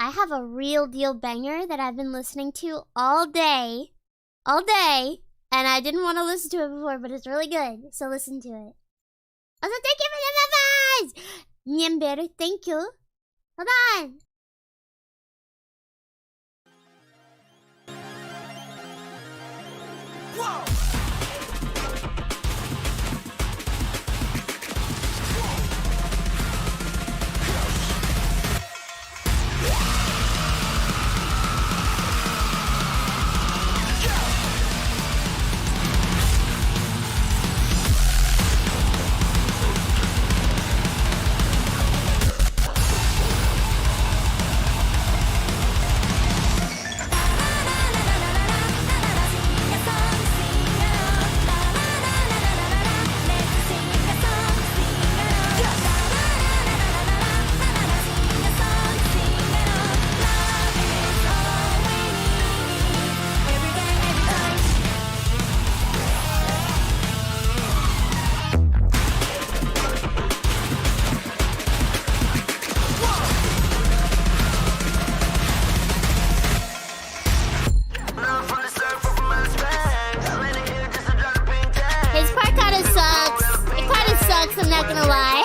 I have a real deal banger that I've been listening to all day. All day. And I didn't want to listen to it before, but it's really good. So listen to it. Also, thank you for the advice! Nyember, thank you. Hold on. Whoa! I'm not gonna lie.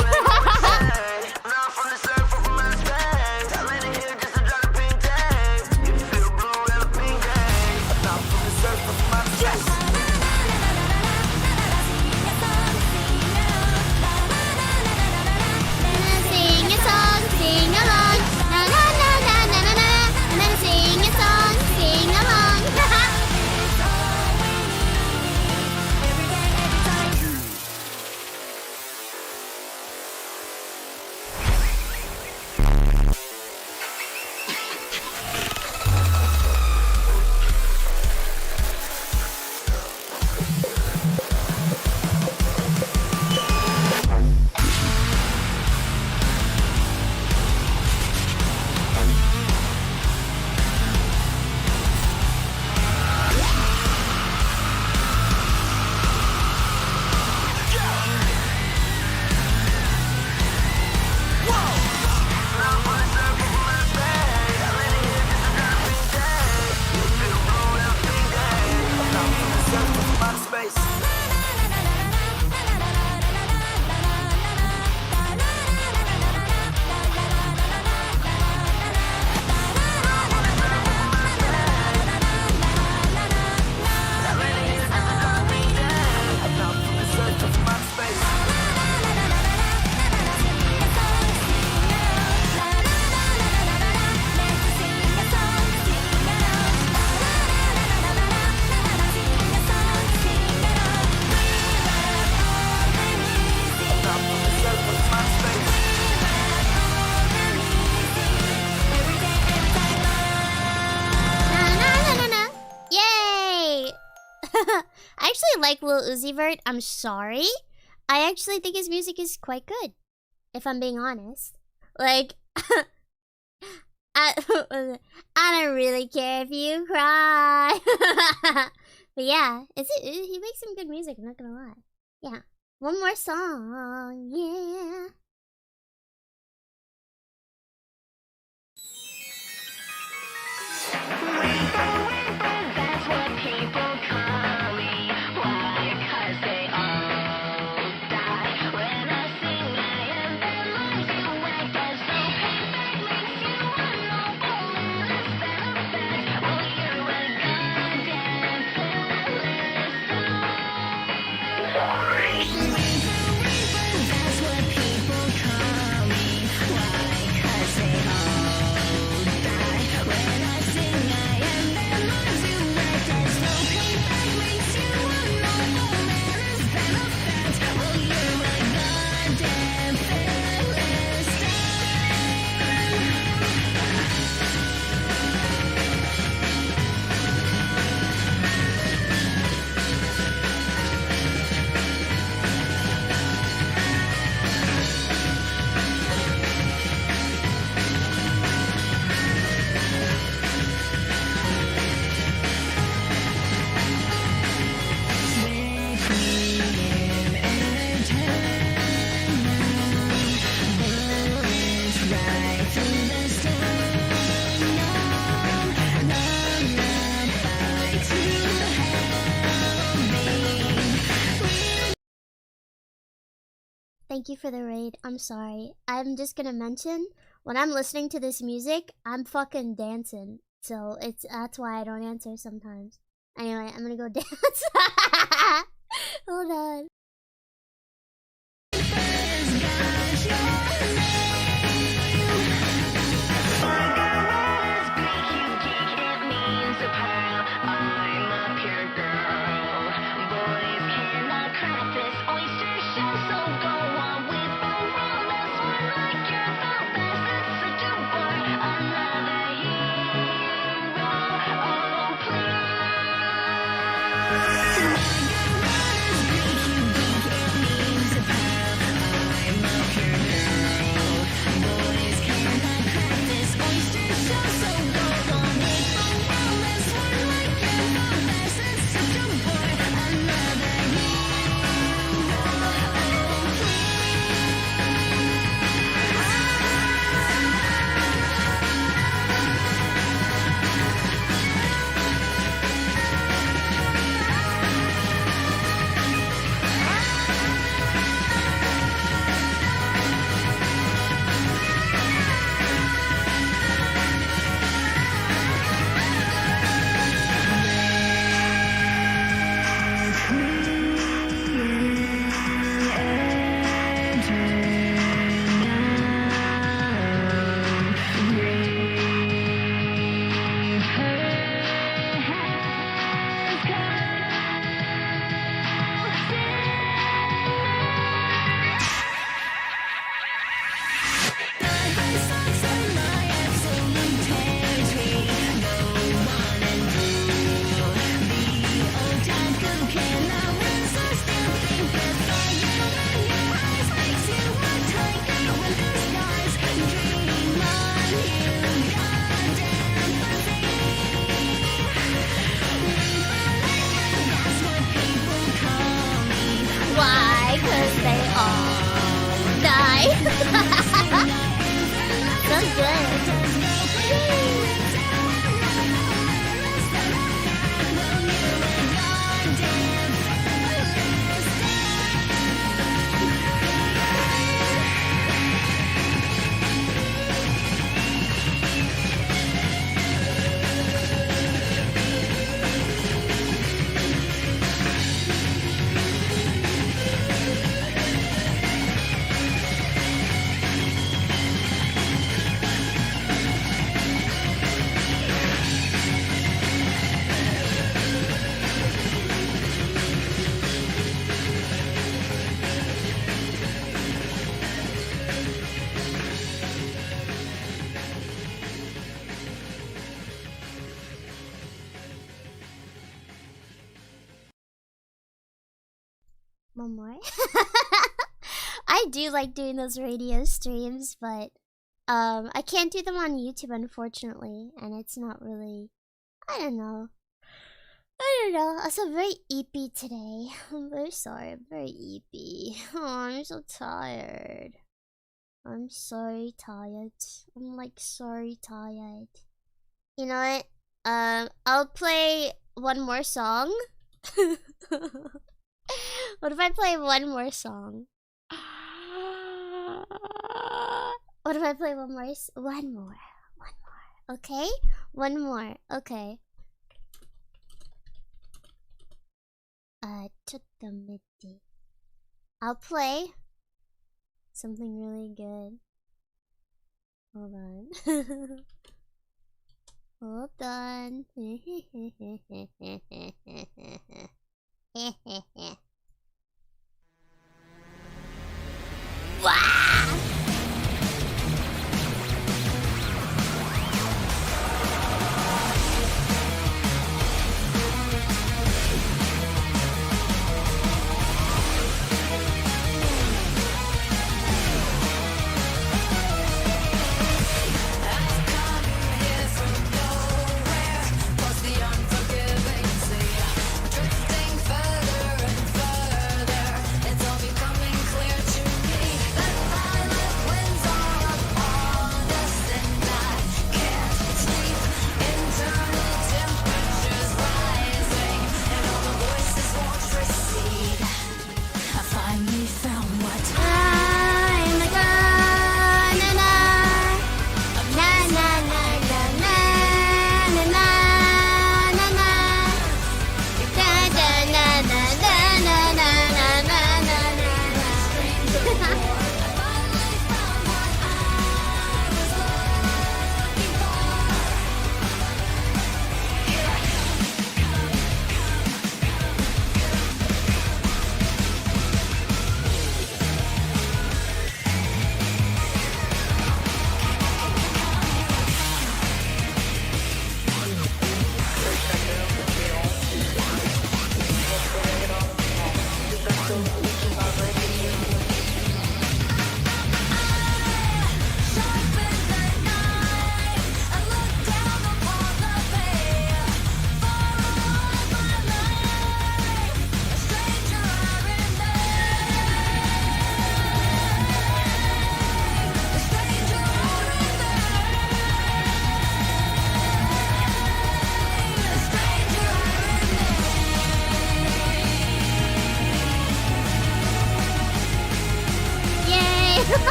I actually like Lil Uzi Vert. I'm sorry. I actually think his music is quite good, if I'm being honest. Like, I don't really care if you cry. But yeah, he makes some good music, I'm not gonna lie. Yeah. One more song, yeah. Thank you for the raid. I'm sorry. I'm just gonna mention, when I'm listening to this music, I'm fucking dancing. So that's why I don't answer sometimes. Anyway, I'm gonna go dance. Hold on. One more. I do like doing those radio streams, but I can't do them on YouTube, unfortunately, and it's not really. I don't know. I'm very eepy today. I'm very sorry. I'm very eepy. Oh, I'm so tired. I'm sorry tired. I'm like sorry tired. You know what? I'll play one more song. What if I play one more song? What if I play one more? One more. Okay? One more. Okay. ちょっと待って. I'll play something really good. Hold on. Hold on. Wow! Further and further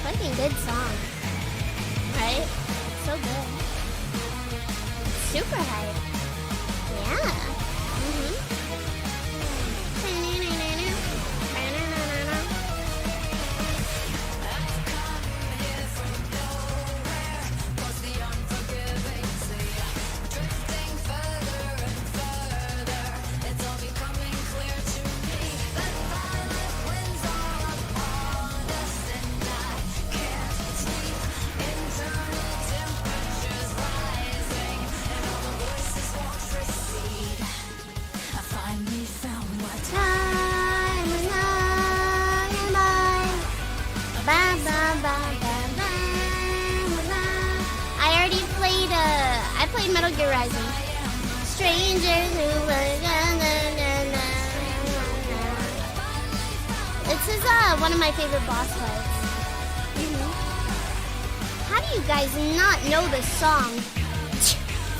Fucking good song. Right? So good. Super hype. Yeah. I played Metal Gear Rising. Strangers who This is one of my favorite boss fights. How do you guys not know this song?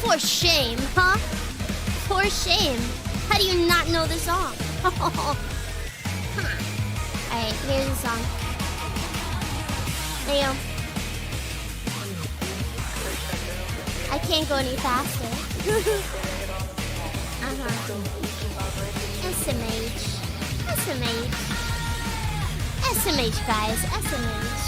For shame, huh? For shame. How do you not know this song? Alright, here's the song. There you go. I can't go any faster. SMH. SMH. SMH, guys. SMH.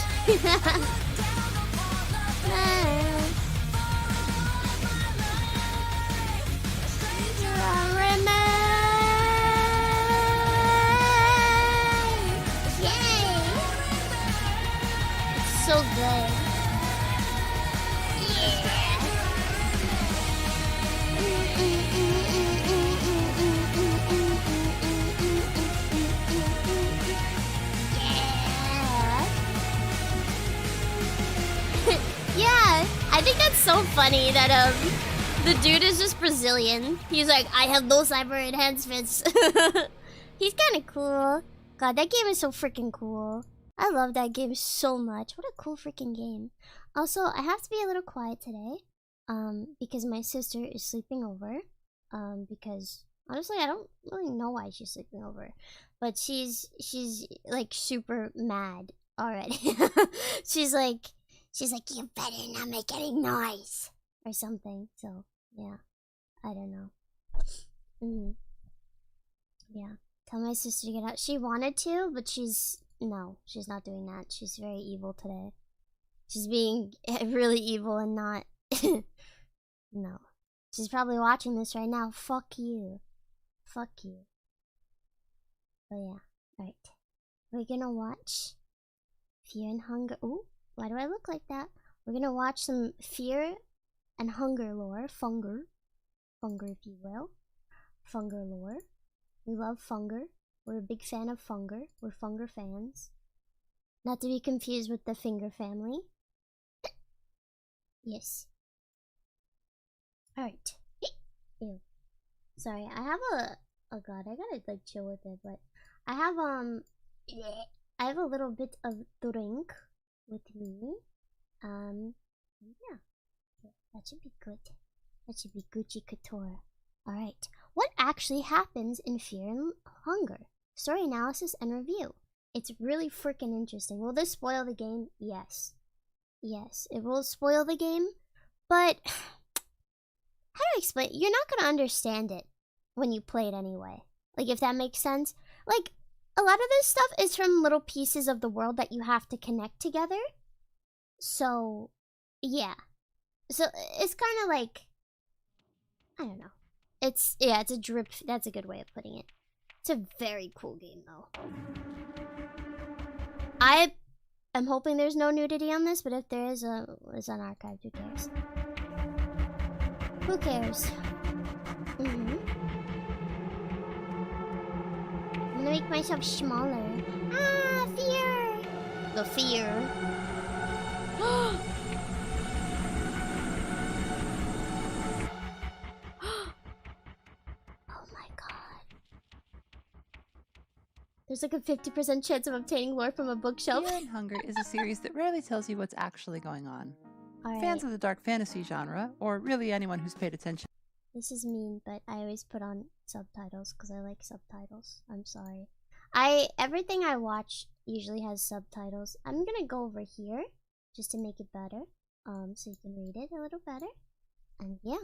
Yay! It's so good. Yeah, I think that's so funny that the dude is just Brazilian. He's like, I have no cyber enhancements. He's kind of cool. God, that game is so freaking cool. I love that game so much. What a cool freaking game. Also, I have to be a little quiet today, because my sister is sleeping over. Because honestly, I don't really know why she's sleeping over, but she's like super mad already. she's like, you better not make any noise or something. So yeah, I don't know. Yeah, tell my sister to get out. She wanted to, but she's not doing that. She's very evil today. She's being really evil and not. No. She's probably watching this right now. Fuck you. Fuck you. But yeah. Alright. We're gonna watch Fear and Hunger. Ooh, why do I look like that? We're gonna watch some Fear and Hunger lore. Funger. Funger, if you will. Funger lore. We love Funger. We're a big fan of Funger. We're Funger fans. Not to be confused with the Finger family. Yes. Alright. Ew. Sorry, I have oh god, I gotta like chill with it, but I have a little bit of drink with me. Yeah. That should be good. That should be Gucci Couture. Alright. What actually happens in Fear and Hunger? Story analysis and review. It's really freaking interesting. Will this spoil the game? Yes. Yes, it will spoil the game, but how do I explain? You're not gonna understand it when you play it anyway. Like, if that makes sense. Like, a lot of this stuff is from little pieces of the world that you have to connect together. So, yeah. So, it's kind of like, I don't know. It's a drip. That's a good way of putting it. It's a very cool game, though. I'm hoping there's no nudity on this, but if there is, it's unarchived. Who cares? Who cares? I'm gonna make myself smaller. Ah, fear! The fear. Oh my god. There's like a 50% chance of obtaining lore from a bookshelf. Fear and Hunger is a series that rarely tells you what's actually going on. All right. Fans of the dark fantasy genre, or really anyone who's paid attention. This is mean, but I always put on subtitles because I like subtitles. I'm sorry. Everything I watch usually has subtitles. I'm gonna go over here just to make it better. So you can read it a little better. And yeah.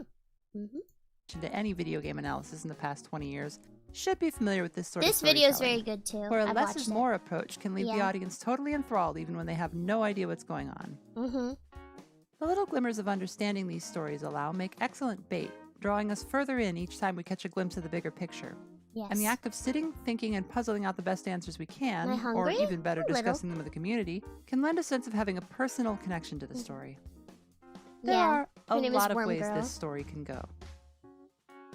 To any video game analysis in the past 20 years should be familiar with this sort of This video is storytelling, very good too. where a I've less watched is it. more approach can leave the audience totally enthralled even when they have no idea what's going on. The little glimmers of understanding these stories make excellent bait, drawing us further in each time we catch a glimpse of the bigger picture. Yes. And the act of sitting, thinking, and puzzling out the best answers we can, Am I hungry? or even better, A little. discussing them with the community, can lend a sense of having a personal connection to the story. There Yeah. are a Her name is lot of Worm ways Girl. this story can go.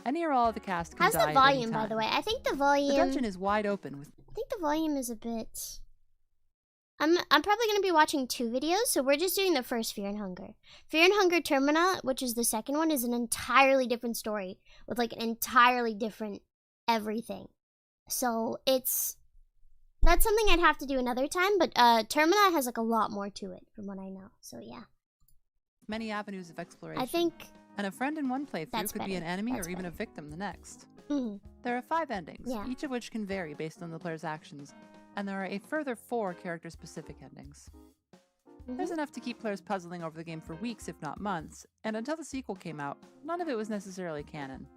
Any or all of the cast can How's die the at volume, any by time. the way? I think the The volume. dungeon is wide open with I think the volume is a bit. I'm probably gonna be watching 2 videos, so we're just doing the first Fear and Hunger. Fear and Hunger Termina, which is the second one, is an entirely different story with like an entirely different everything. So that's something I'd have to do another time. But Termina has like a lot more to it, from what I know. So yeah, many avenues of exploration. I think. And a friend in one playthrough That's could be better. an enemy That's or even better. a victim the next. Mhm. There are 5 endings, Yeah. each of which can vary based on the player's actions, and there are a further 4 character-specific endings. There's enough to keep players puzzling over the game for weeks, if not months, and until the sequel came out, none of it was necessarily canon.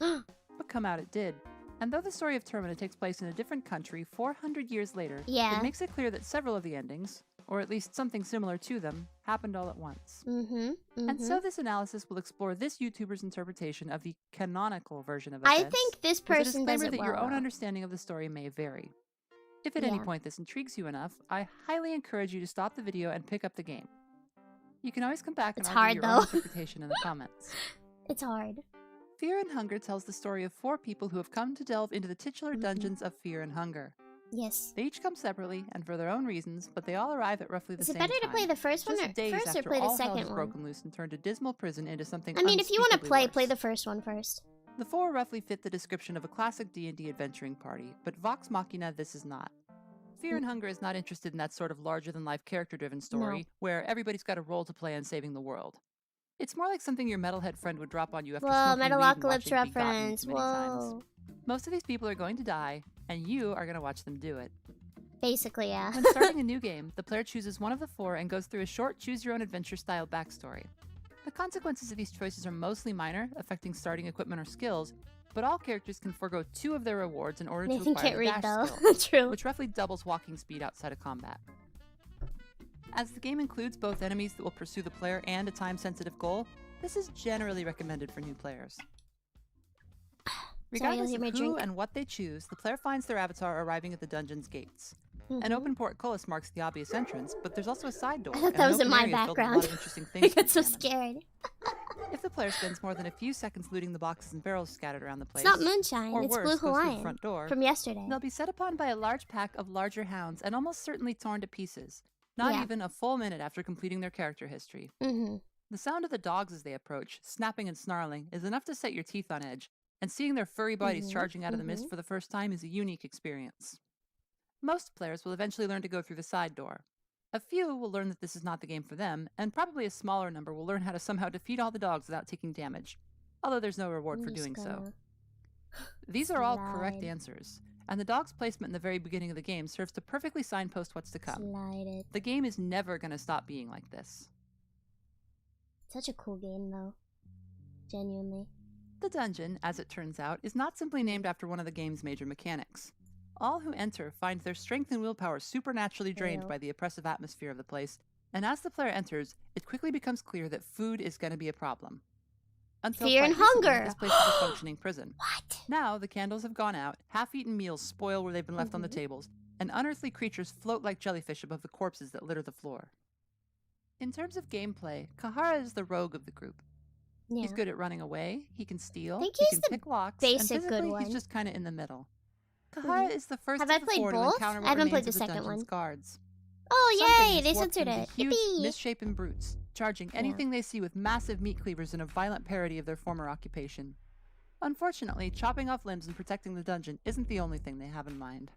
But come out it did. And though the story of Termina takes place in a different country 400 years later, Yeah. it makes it clear that several of the endings, or at least something similar to them, happened all at once. And so this analysis will explore this YouTuber's interpretation of the canonical version of events. I think this with a person does disclaimer it that your well. own understanding of the story may vary. If at any Yeah. point this intrigues you enough, I highly encourage you to stop the video and pick up the game. You can always come back and It's argue hard, your though. own interpretation in the comments. It's hard. Fear and Hunger tells the story of 4 people who have come to delve into the titular dungeons of Fear and Hunger. Yes. They each come separately and for their own reasons, but they all arrive at roughly the Is same it time. better to play the first one just or days first or after play the all hell second has one? broken loose and turned a dismal prison into something I mean, if you want to unspeakably play worse. the first one first. The 4 roughly fit the description of a classic D&D adventuring party, but Vox Machina this is not. Fear and Hunger is not interested in that sort of larger-than-life character-driven story where everybody's got a role to play in saving the world. It's more like something your metalhead friend would drop on you after Whoa, smoking weed and Metalocalypse watching Begotten reference. too many times. Whoa. Most of these people are going to die, and you are going to watch them do it. Basically, yeah. When starting a new game, the player chooses one of the 4 and goes through a short choose-your-own-adventure style backstory. The consequences of these choices are mostly minor, affecting starting equipment or skills, but all characters can forego 2 of their rewards in order to Nathan acquire can't the read dash though. skill, True. which roughly doubles walking speed outside of combat. As the game includes both enemies that will pursue the player and a time-sensitive goal, this is generally recommended for new players. Regardless hear of my who drink. and what they choose, the player finds their avatar arriving at the dungeon's gates. An open portcullis marks the obvious entrance, but there's also a side door. I thought and that an was in open my area filled with a lot background. of interesting I things to got so examine. scared. If the player spends more than a few seconds looting the boxes and barrels scattered around the place, It's not moonshine. or It's worse, Blue goes through the Hawaiian front door, from yesterday. they'll be set upon by a large pack of larger hounds and almost certainly torn to pieces, not Yeah. even a full minute after completing their character history. The sound of the dogs as they approach, snapping and snarling, is enough to set your teeth on edge, and seeing their furry bodies charging out of the mist for the first time is a unique experience. Most players will eventually learn to go through the side door. A few will learn that this is not the game for them, and probably a smaller number will learn how to somehow defeat all the dogs without taking damage, although there's no reward I'm for just doing so. gonna These are all correct slide. answers, and the dog's placement in the very beginning of the game serves to perfectly signpost what's to come. Slide it. The game is never going to stop being like this. Such a cool game, though. Genuinely. The dungeon, as it turns out, is not simply named after one of the game's major mechanics. All who enter find their strength and willpower supernaturally drained Ew. by the oppressive atmosphere of the place, and as the player enters, it quickly becomes clear that food is going to be a problem. Until Fear quite and recently, hunger. this place was a functioning prison. What? Now, the candles have gone out, half-eaten meals spoil where they've been left on the tables, and unearthly creatures float like jellyfish above the corpses that litter the floor. In terms of gameplay, Kahara is the rogue of the group. Yeah. He's good at running away, he can steal, think he he's can the pick locks, basic and good physically one. he's just kind of in the middle. Kahara is the first Have of I the played 4 to both? encounter I what haven't played remains the of the second dungeon's one. guards. Oh, Some yay! things They warped censored into it. huge, Yippee! misshapen brutes, charging anything they see with massive meat cleavers in a violent parody of their former occupation. Unfortunately, chopping off limbs and protecting the dungeon isn't the only thing they have in mind.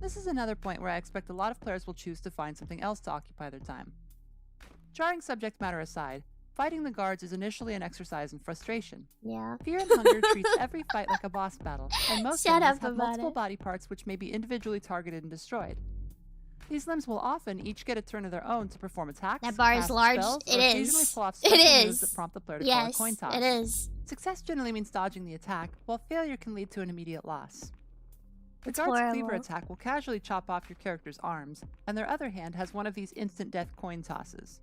This is another point where I expect a lot of players will choose to find something else to occupy their time. Jarring subject matter aside, Fighting the guards is initially an exercise in frustration. Yeah. Fear and Hunger treats every fight like a boss battle, and most enemies have multiple body parts which may be individually targeted and destroyed. These limbs will often each get a turn of their own to perform attacks, that bar is large. Spells, it is. Pull off special moves that prompt the player to call a coin toss. It is. Success generally means dodging the attack, while failure can lead to an immediate loss. The guard's cleaver attack will casually chop off your character's arms, and their other hand has one of these instant death coin tosses.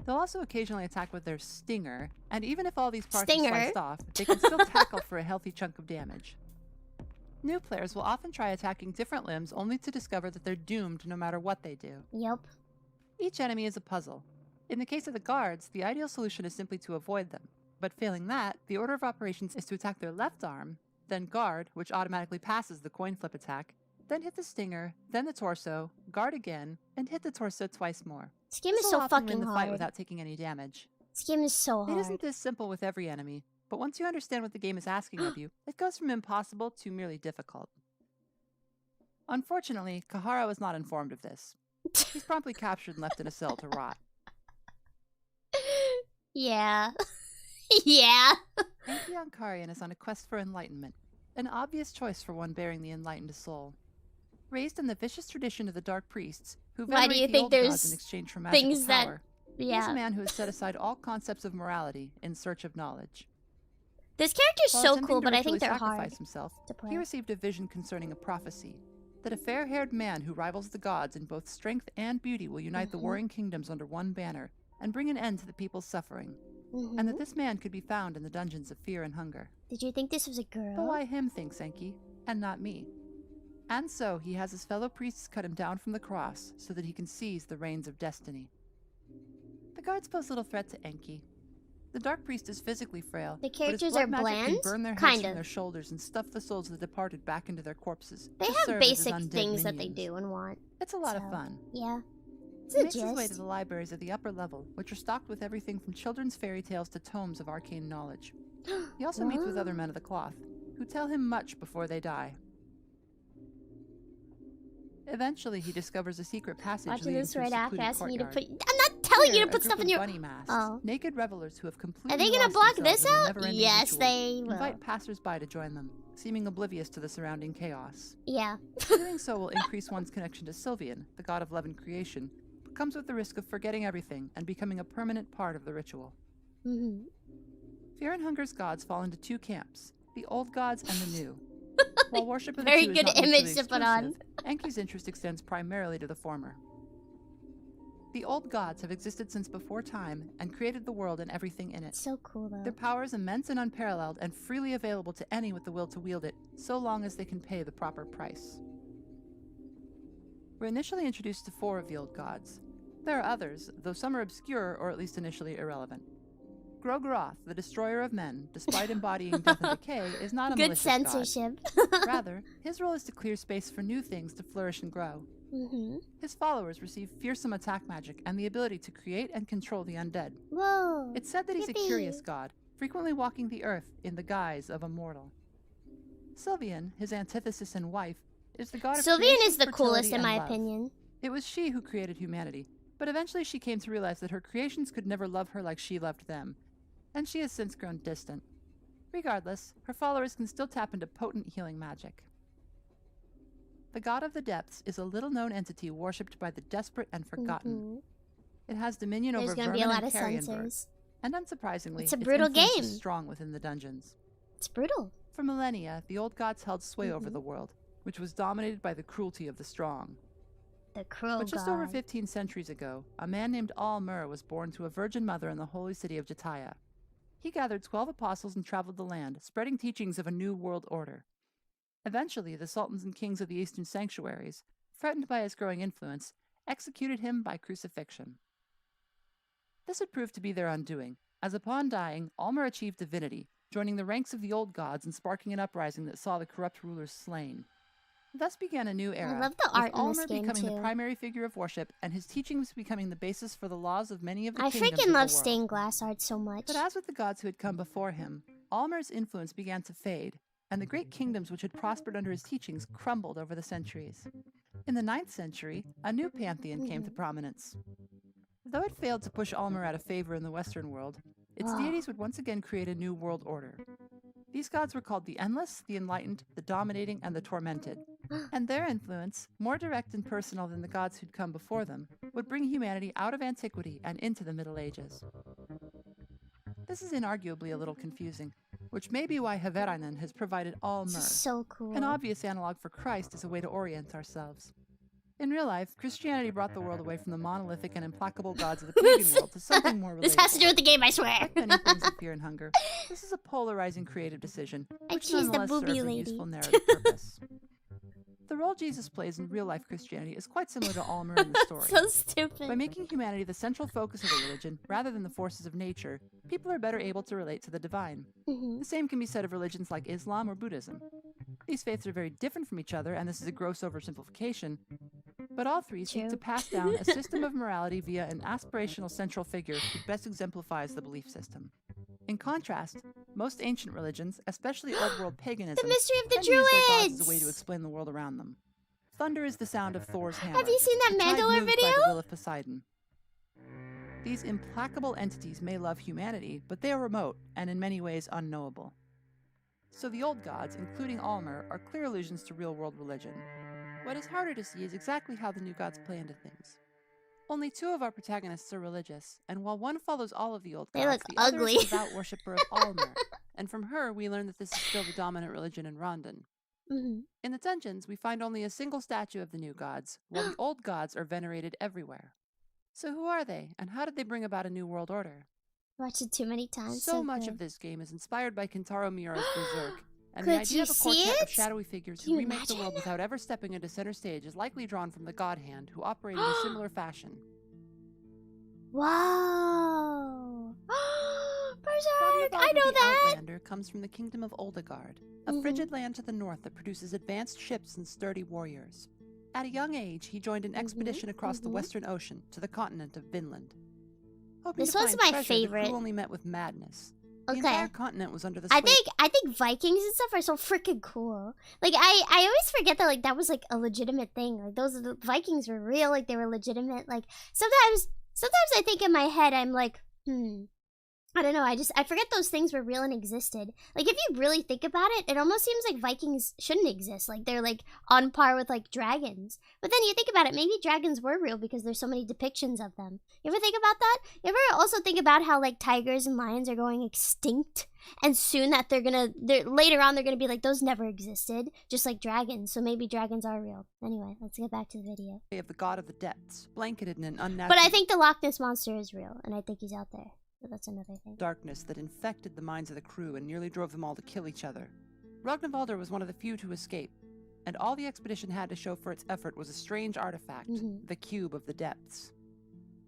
They'll also occasionally attack with their stinger, and even if all these parts are sliced off, they can still tackle for a healthy chunk of damage. New players will often try attacking different limbs only to discover that they're doomed no matter what they do. Yep. Each enemy is a puzzle. In the case of the guards, the ideal solution is simply to avoid them. But failing that, the order of operations is to attack their left arm, then guard, which automatically passes the coin flip attack, then hit the stinger, then the torso, guard again, and hit the torso twice more. This game is so fucking hard. Fight without taking any damage. This game is so hard. It isn't this simple with every enemy, but once you understand what the game is asking of you, it goes from impossible to merely difficult. Unfortunately, Kahara was not informed of this. He's promptly captured and left in a cell to rot. Yeah. Yeah. Enki Ankarian is on a quest for enlightenment, an obvious choice for one bearing the enlightened soul. Raised in the vicious tradition of the Dark Priests, who venerate the old gods in exchange for magical power, he's a man who has set aside all concepts of morality in search of knowledge. This character's so cool, but I think they're hard himself, to play. He received a vision concerning a prophecy that a fair-haired man who rivals the gods in both strength and beauty will unite the warring kingdoms under one banner and bring an end to the people's suffering. And that this man could be found in the dungeons of fear and hunger. Did you think this was a girl? But why him, thinks Enki, and not me? And so he has his fellow priests cut him down from the cross so that he can seize the reins of destiny. The guards pose little threat to Enki. The Dark Priest is physically frail. The characters are bland? Can burn their heads from their shoulders and stuff the souls of the departed back into their corpses. They have basic things that they do and want. It's a lot of fun. Yeah. He makes his way to the libraries at the upper level, which are stocked with everything from children's fairy tales to tomes of arcane knowledge. He also meets with other men of the cloth, who tell him much before they die. Eventually, he discovers a secret passage leading to a secluded courtyard. I'm not telling you to put stuff in your... Naked revelers who have completely Are they gonna block this out? Yes, they will. Invite passers-by to join them, seeming oblivious to the surrounding chaos. Yeah. Doing so will increase one's connection to Sylvian, the god of love and creation, but comes with the risk of forgetting everything and becoming a permanent part of the ritual. Fear and Hunger's gods fall into two camps, the old gods and the new. While worship of the two is not mutually exclusive, Enki's interest extends primarily to the former. The old gods have existed since before time and created the world and everything in it. So cool, though. Their power is immense and unparalleled and freely available to any with the will to wield it, so long as they can pay the proper price. We're initially introduced to 4 of the old gods. There are others, though some are obscure or at least initially irrelevant. Grogroth, the destroyer of men, despite embodying death and decay, is not a malicious god. Good censorship. Rather, his role is to clear space for new things to flourish and grow. His followers receive fearsome attack magic and the ability to create and control the undead. Whoa! It's said that he's a curious god, frequently walking the earth in the guise of a mortal. Sylvian, his antithesis and wife, is the god of creation, Sylvian is the coolest in my opinion. It was she who created humanity, but eventually she came to realize that her creations could never love her like she loved them, and she has since grown distant. Regardless, her followers can still tap into potent healing magic. The god of the depths is a little-known entity worshipped by the desperate and forgotten. It has dominion over vermin and carrion birds, and unsurprisingly, it's a brutal game. Is strong within the dungeons. It's brutal. For millennia, the old gods held sway over the world, which was dominated by the cruelty of the strong. The cruel But just over 15 centuries ago, a man named Al-Mur was born to a virgin mother in the holy city of Jataya. He gathered 12 apostles and traveled the land, spreading teachings of a new world order. Eventually, the sultans and kings of the eastern sanctuaries, threatened by his growing influence, executed him by crucifixion. This would prove to be their undoing, as upon dying, Al-Mur achieved divinity, joining the ranks of the old gods and sparking an uprising that saw the corrupt rulers slain. Thus began a new era, I love the art with in this game becoming too. the primary figure of worship and his teachings becoming the basis for the laws of many of the I kingdoms freaking of love the world. stained glass art so much. But as with the gods who had come before him, Al-Mur's influence began to fade, and the great kingdoms which had prospered under his teachings crumbled over the centuries. In the 9th century, a new pantheon came to prominence. Though it failed to push Almer out of favor in the Western world, its deities would once again create a new world order. These gods were called the Endless, the Enlightened, the Dominating, and the Tormented. And their influence, more direct and personal than the gods who'd come before them, would bring humanity out of antiquity and into the Middle Ages. This is inarguably a little confusing, which may be why Haveranen has provided Almer. So cool. An obvious analog for Christ as a way to orient ourselves. In real life, Christianity brought the world away from the monolithic and implacable gods of the pagan world to something more relatable. This has to do with the game, I swear. Like many things of fear and hunger, this is a polarizing creative decision, which nonetheless serves a useful narrative purpose. The role Jesus plays in real-life Christianity is quite similar to Almer in the story. So stupid. By making humanity the central focus of a religion, rather than the forces of nature, people are better able to relate to the divine. The same can be said of religions like Islam or Buddhism. These faiths are very different from each other, and this is a gross oversimplification, but all three seek to pass down a system of morality via an aspirational central figure who best exemplifies the belief system. In contrast, most ancient religions, especially Old World paganism, the mystery of the tend to use their gods Druids as a way to explain the world around them. Thunder is the sound of Thor's hammer. Have you seen that Mandalore video? By the will of Poseidon. These implacable entities may love humanity, but they are remote and in many ways unknowable. So the old gods, including Almer, are clear allusions to real-world religion. What is harder to see is exactly how the new gods play into things. Only two of our protagonists are religious, and while one follows all of the old gods, the other is a devout worshipper of Almer, and from her we learn that this is still the dominant religion in Rondon. In the dungeons, we find only a single statue of the new gods, while the old gods are venerated everywhere. So who are they, and how did they bring about a new world order? Watched it too many times. So much of this game is inspired by Kentaro Miura's Berserk, and the idea of a quartet of shadowy figures who remake the world without ever stepping into center stage is likely drawn from the God Hand, who operate in a similar fashion. Wow! Berserk! I know that! Outlander comes from the kingdom of Oldegard, a frigid land to the north that produces advanced ships and sturdy warriors. At a young age, he joined an expedition across the Western Ocean to the continent of Vinland. Hoping this to one's find my treasure, favorite. The crew only met with madness. The Okay. entire continent was under the I think Vikings and stuff are so freaking cool. Like I always forget that like that was like a legitimate thing. Like the Vikings were real, like they were legitimate. Like sometimes I think in my head I'm like, I don't know, I forget those things were real and existed. Like if you really think about it, it almost seems like Vikings shouldn't exist. Like they're like on par with like dragons. But then you think about it, maybe dragons were real because there's so many depictions of them. You ever think about that? You ever also think about how like tigers and lions are going extinct? And soon that later on they're gonna be like, those never existed. Just like dragons. So maybe dragons are real. Anyway, let's get back to the video. Of the god of the depths, blanketed in an unnatural... But I think the Loch Ness Monster is real. And I think he's out there. But that's another thing. Darkness that infected the minds of the crew and nearly drove them all to kill each other. Ragnvaldr was one of the few to escape, and all the expedition had to show for its effort was a strange artifact, the Cube of the Depths.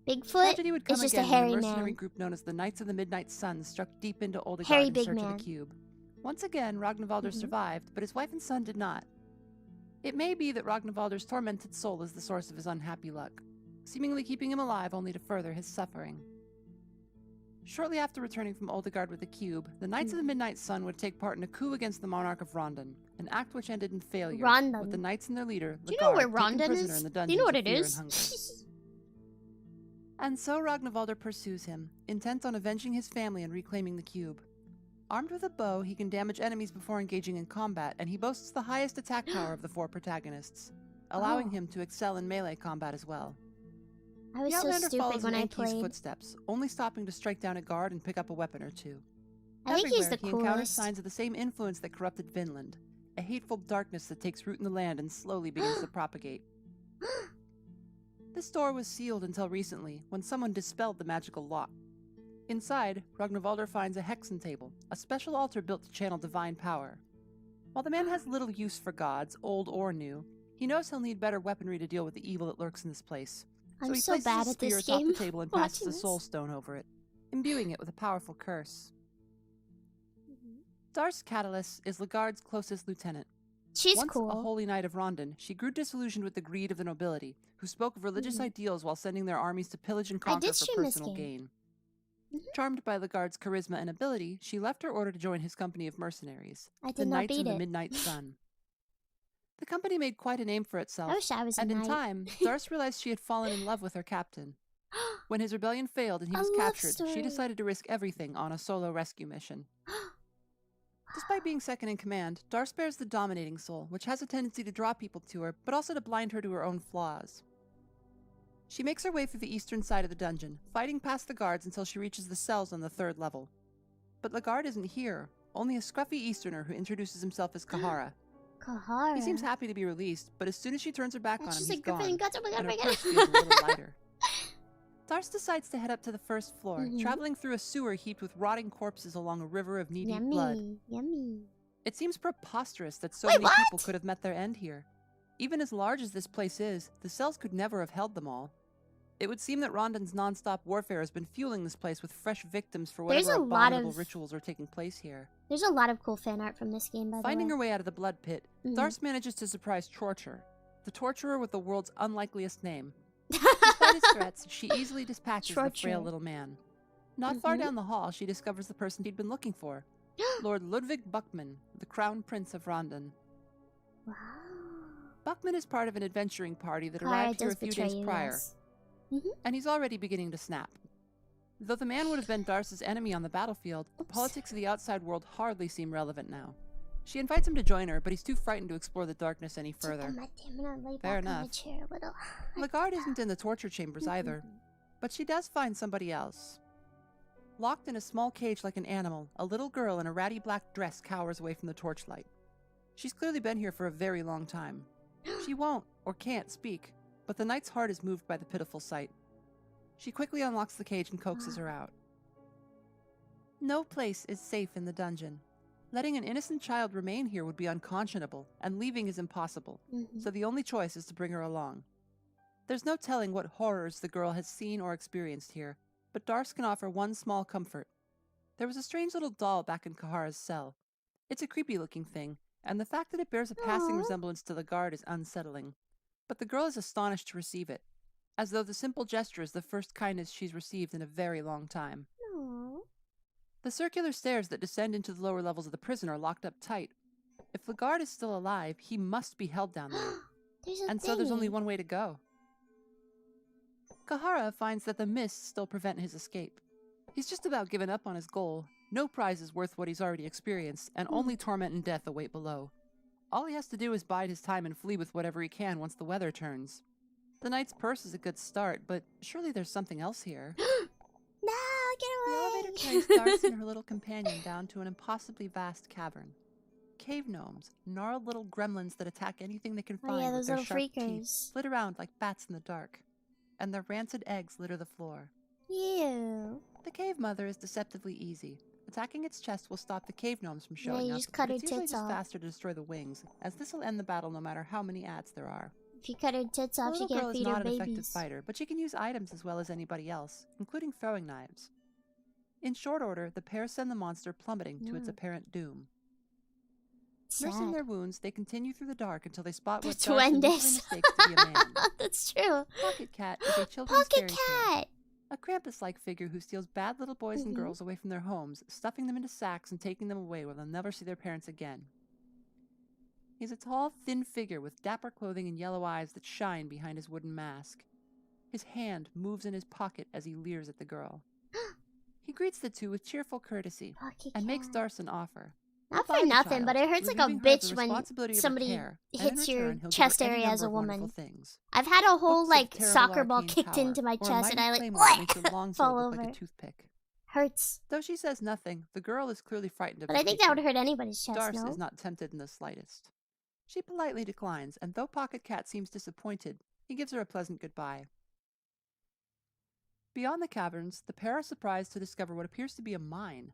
Bigfoot is just a hairy when a mercenary man. group known as the Knights of the Midnight Sun struck deep into Oldegard in search of the cube. Once again, Ragnvaldr survived, but his wife and son did not. It may be that Ragnvaldr's tormented soul is the source of his unhappy luck, seemingly keeping him alive only to further his suffering. Shortly after returning from Oldegard with the cube, the Knights of the Midnight Sun would take part in a coup against the monarch of Rondon, an act which ended in failure, with the knights and their leader, Do you know where Rondon is? Do you know what it is? And so Ragnvaldr pursues him, intent on avenging his family and reclaiming the cube. Armed with a bow, he can damage enemies before engaging in combat, and he boasts the highest attack power of the four protagonists, allowing him to excel in melee combat as well. I was so stupid when I played. Footsteps, only stopping to strike down a guard and pick up a weapon or two. I think he's the he encounters coolest. signs of the same influence that corrupted Vinland, a hateful darkness that takes root in the land and slowly begins to propagate. This door was sealed until recently, when someone dispelled the magical lock. Inside, Ragnvaldr finds a hexen table, a special altar built to channel divine power. While the man has little use for gods, old or new, he knows he'll need better weaponry to deal with the evil that lurks in this place. I'm he so places bad a at this spear atop game. the table and passes a soul stone over it, imbuing it with a powerful curse. Darce Catalyst is Legard's closest lieutenant. She's Once cool. a holy knight of Rondon, she grew disillusioned with the greed of the nobility, who spoke of religious ideals while sending their armies to pillage and conquer for personal gain. Charmed by Legard's charisma and ability, she left her order to join his company of mercenaries, the Knights of the Midnight Sun. The company made quite a name for itself, I wish I was and a in knight. time, Darce realized she had fallen in love with her captain. When his rebellion failed and he was captured, she decided to risk everything on a solo rescue mission. Despite being second in command, Darce bears the dominating soul, which has a tendency to draw people to her, but also to blind her to her own flaws. She makes her way through the eastern side of the dungeon, fighting past the guards until she reaches the cells on the 3rd level. But Lagarde isn't here, only a scruffy Easterner who introduces himself as Kahara. Kahara? He seems happy to be released, but as soon as she turns her back on him, he's gone, and her purse feels a little lighter. Darce decides to head up to the 1st floor, traveling through a sewer heaped with rotting corpses along a river of knee-deep blood. Yummy. It seems preposterous that so many people could have met their end here. Even as large as this place is, the cells could never have held them all. It would seem that Rondon's non-stop warfare has been fueling this place with fresh victims for whatever abominable rituals are taking place here. There's a lot of cool fan art from this game, by the way. Finding her way out of the blood pit, Darce manages to surprise Torture, the torturer with the world's unlikeliest name. Despite his threats, she easily dispatches the frail little man. Not far down the hall, she discovers the person she'd been looking for. Lord Ludwig Buckman, the Crown Prince of Rondon. Wow. Buckman is part of an adventuring party that arrived here a few days prior. And he's already beginning to snap. Though the man would have been Darce's enemy on the battlefield, the politics of the outside world hardly seem relevant now. She invites him to join her, but he's too frightened to explore the darkness any further. Fair enough. Lagarde isn't in the torture chambers either, but she does find somebody else. Locked in a small cage like an animal, a little girl in a ratty black dress cowers away from the torchlight. She's clearly been here for a very long time. She won't, or can't, speak, but the knight's heart is moved by the pitiful sight. She quickly unlocks the cage and coaxes her out. No place is safe in the dungeon. Letting an innocent child remain here would be unconscionable, and leaving is impossible, so the only choice is to bring her along. There's no telling what horrors the girl has seen or experienced here, but Darce can offer one small comfort. There was a strange little doll back in Kahara's cell. It's a creepy-looking thing, and the fact that it bears a passing resemblance to Lagarde is unsettling. But the girl is astonished to receive it, as though the simple gesture is the first kindness she's received in a very long time. The circular stairs that descend into the lower levels of the prison are locked up tight. If Lagarde is still alive, he must be held down there. So there's only one way to go. Kahara finds that the mists still prevent his escape. He's just about given up on his goal. No prize is worth what he's already experienced, and only torment and death await below. All he has to do is bide his time and flee with whatever he can once the weather turns. The knight's purse is a good start, but surely there's something else here. No, get away! The elevator carries Darce and her little companion down to an impossibly vast cavern. Cave gnomes, gnarled little gremlins that attack anything they can find with their sharp teeth, flit around like bats in the dark. And their rancid eggs litter the floor. Ew. The cave mother is deceptively easy. Attacking its chest will stop the cave gnomes from showing up. Cut her it's usually tits just off. faster to destroy the wings, as this will end the battle no matter how many adds there are. If you cut her tits off, she can't feed her babies. The little girl is not an effective fighter, but she can use items as well as anybody else, including throwing knives. In short order, the pair send the monster plummeting to its apparent doom. Nursing their wounds, they continue through the dark until they spot what Darce mistakes to be a man. That's true. Pocket Cat is a children's fairy tale. A Krampus-like figure who steals bad little boys and girls away from their homes, stuffing them into sacks and taking them away where they'll never see their parents again. He's a tall, thin figure with dapper clothing and yellow eyes that shine behind his wooden mask. His hand moves in his pocket as he leers at the girl. He greets the two with cheerful courtesy and makes Darce an offer. Not for nothing, but it hurts like a bitch when somebody hits your chest area as a woman. I've had a whole soccer ball kicked into my chest and I fall over. Like a toothpick. Hurts. Though she says nothing, the girl is clearly frightened of But I think that would hurt anybody's chest, Darce is not tempted in the slightest. She politely declines, and though Pocket Cat seems disappointed, he gives her a pleasant goodbye. Beyond the caverns, the pair are surprised to discover what appears to be a mine.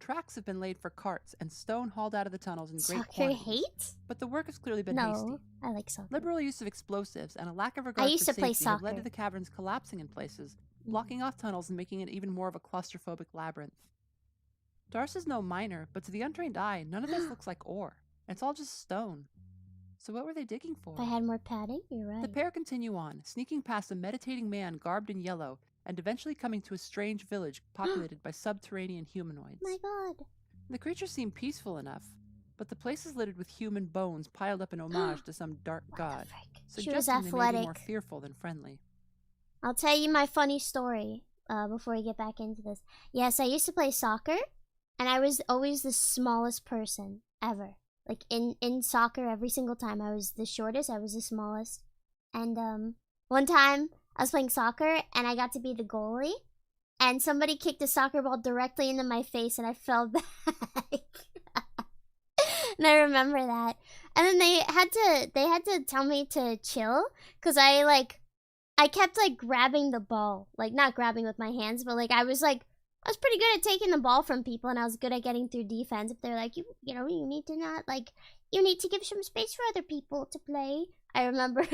Tracks have been laid for carts and stone hauled out of the tunnels in great quantities. But the work has clearly been hasty. I like soccer. Liberal use of explosives and a lack of regard for safety have led to the caverns collapsing in places, blocking off tunnels and making it even more of a claustrophobic labyrinth. Darce is no miner, but to the untrained eye, none of this looks like ore. It's all just stone. So what were they digging for? If I had more padding, you're right. The pair continue on, sneaking past a meditating man garbed in yellow, and eventually coming to a strange village populated by subterranean humanoids. My God. The creatures seem peaceful enough, but the place is littered with human bones piled up in homage to some dark god, suggesting they may be more fearful than friendly. I'll tell you my funny story before we get back into this. Yes, I used to play soccer, and I was always the smallest person ever. Like, in soccer, every single time, I was the shortest, I was the smallest. And one time, I was playing soccer, and I got to be the goalie, and somebody kicked a soccer ball directly into my face, and I fell back. And I remember that. And then they had to tell me to chill, because I kept, like, grabbing the ball. Like, not grabbing with my hands, but, like, I was pretty good at taking the ball from people, and I was good at getting through defense. If they're like, you need to not, like, you need to give some space for other people to play. I remember,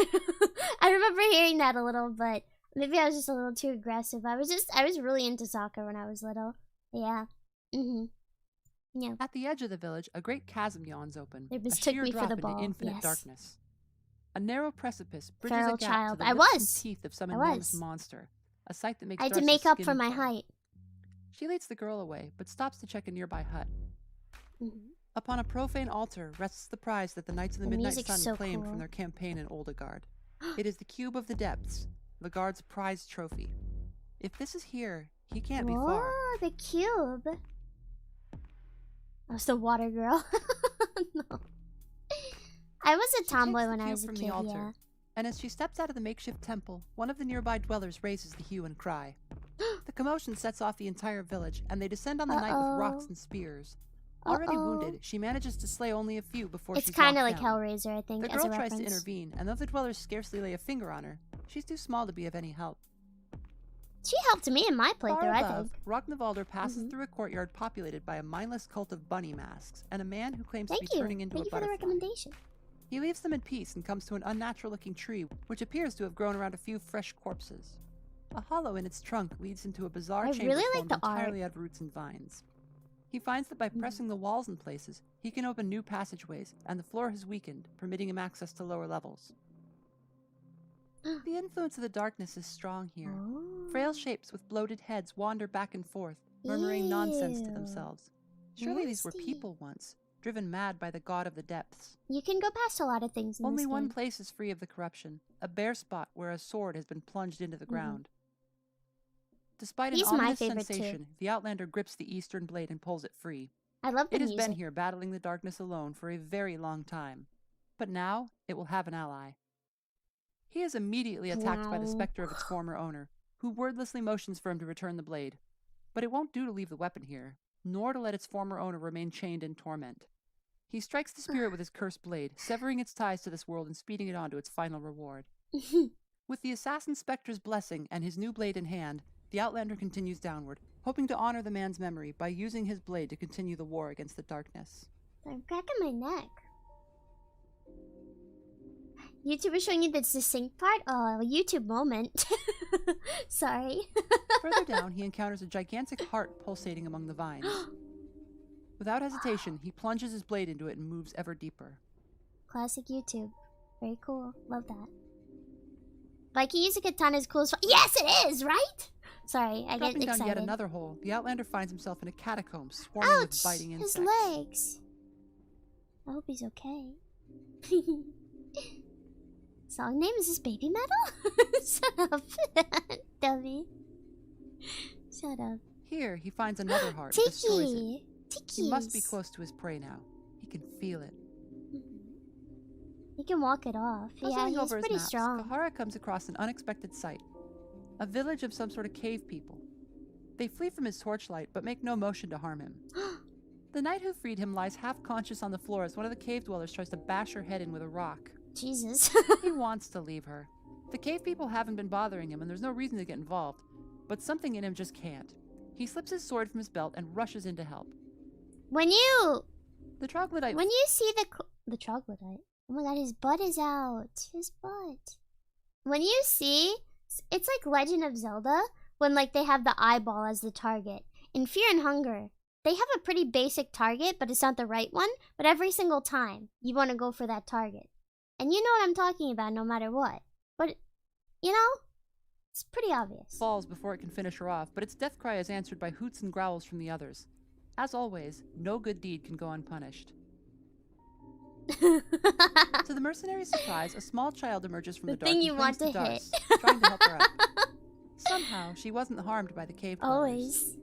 I remember hearing that a little, but maybe I was just a little too aggressive. I was really into soccer when I was little. Yeah. Yeah. At the edge of the village, a great chasm yawns open. They A mistook sheer me for drop the into ball. infinite Yes. darkness. A narrow precipice bridges Feral a gap child. to the I lips and was. teeth of some I enormous was. monster. A sight that makes I had to Darcy's make up skin for my crawl. height. She leads the girl away, but stops to check a nearby hut. Mhm. Upon a profane altar rests the prize that the Knights of the The Midnight music's Sun so claimed cool. from their campaign in Oldegard. It is the Cube of the Depths, the guard's prized trophy. If this is here, he can't be far. Whoa, the cube. Oh, it's the water girl. No. I was a She tomboy takes the when I cube was a from kid, the altar, yeah. and as she steps out of the makeshift temple, one of the nearby dwellers raises the hue and cry. The commotion sets off the entire village, and they descend on the knight with rocks and spears. Already wounded, she manages to slay only a few before she's It's kind of knocked like down. Hellraiser, I think, The as girl a tries reference. to intervene, and though the dwellers scarcely lay a finger on her, she's too small to be of any help. She helped me in my playthrough, Far I above, think. Rognvalder passes through a courtyard populated by a mindless cult of bunny masks and a man who claims Thank to be you. turning into Thank a you for the butterfly. recommendation. He leaves them in peace and comes to an unnatural-looking tree, which appears to have grown around a few fresh corpses. A hollow in its trunk leads into a bizarre I chamber really like formed the art. entirely out of roots and vines. He finds that by pressing the walls in places, he can open new passageways, and the floor has weakened, permitting him access to lower levels. The influence of the darkness is strong here. Frail shapes with bloated heads wander back and forth, murmuring nonsense to themselves. Surely these were Nasty. people once, driven mad by the god of the depths. You can go past a lot of things in Only this one game. place is free of the corruption, a bare spot where a sword has been plunged into the ground. Despite an He's my ominous favorite too. sensation, the Outlander grips the eastern blade and pulls it free. I love the It has music. been here battling the darkness alone for a very long time, but now it will have an ally. He is immediately attacked by the Wow. specter of its former owner, who wordlessly motions for him to return the blade. But it won't do to leave the weapon here, nor to let its former owner remain chained in torment. He strikes the spirit with his cursed blade, severing its ties to this world and speeding it on to its final reward. With the assassin specter's blessing and his new blade in hand, the Outlander continues downward, hoping to honor the man's memory by using his blade to continue the war against the darkness. I'm cracking my neck. YouTube is showing you the succinct part? Oh, a YouTube moment. Sorry. Further down, he encounters a gigantic heart pulsating among the vines. Without hesitation, he plunges his blade into it and moves ever deeper. Classic YouTube. Very cool. Love that. Viking use a katana is cool as yes, it is, right? Sorry, I get Dropping excited. down yet another hole, the Outlander finds himself in a catacomb swarming with biting insects. His legs. I hope he's okay. Song name is this Baby Metal? Shut up, dummy. Shut up. Here, he finds another heart and destroys it. Tiki. He must be close to his prey now. He can feel it. He can walk it off. Yeah, Puzzling he's over his pretty maps, strong. Kahara comes across an unexpected sight. A village of some sort of cave people. They flee from his torchlight, but make no motion to harm him. The knight who freed him lies half-conscious on the floor as one of the cave dwellers tries to bash her head in with a rock. Jesus. He wants to leave her. The cave people haven't been bothering him, and there's no reason to get involved. But something in him just can't. He slips his sword from his belt and rushes in to help. When you The see the troglodyte, oh my god, his butt is out. His butt. When you see, it's like Legend of Zelda when like they have the eyeball as the target. In Fear and Hunger, they have a pretty basic target, but it's not the right one. But every single time, you want to go for that target. And you know what I'm talking about no matter what. But, you know, it's pretty obvious. falls before it can finish her off, but its death cry is answered by hoots and growls from the others. As always, no good deed can go unpunished. To the mercenary's surprise, a small child emerges from the The thing dark you and want clings to to hit. Darce, trying to help her up. Somehow, she wasn't harmed by the cave dwellers. Always.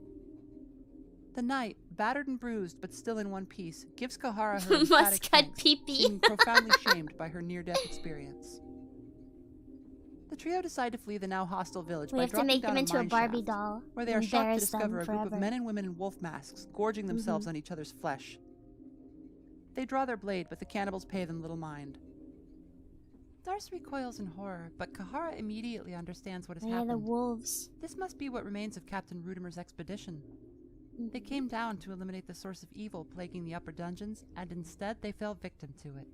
The knight, battered and bruised but still in one piece, gives Kahara her emphatic Must cut thanks, pee-pee. seeming profoundly shamed by her near-death experience. The trio decide to flee the now hostile village We by have to dropping make down them a into a mine Barbie shaft, doll. where they are shocked to Embarrass discover a them group of forever. men and women in wolf masks gorging themselves on each other's flesh. They draw their blade, but the cannibals pay them little mind. Darce recoils in horror, but Kahara immediately understands what has Yeah, happened. the wolves. This must be what remains of Captain Rudimer's expedition. They came down to eliminate the source of evil plaguing the upper dungeons, and instead they fell victim to it.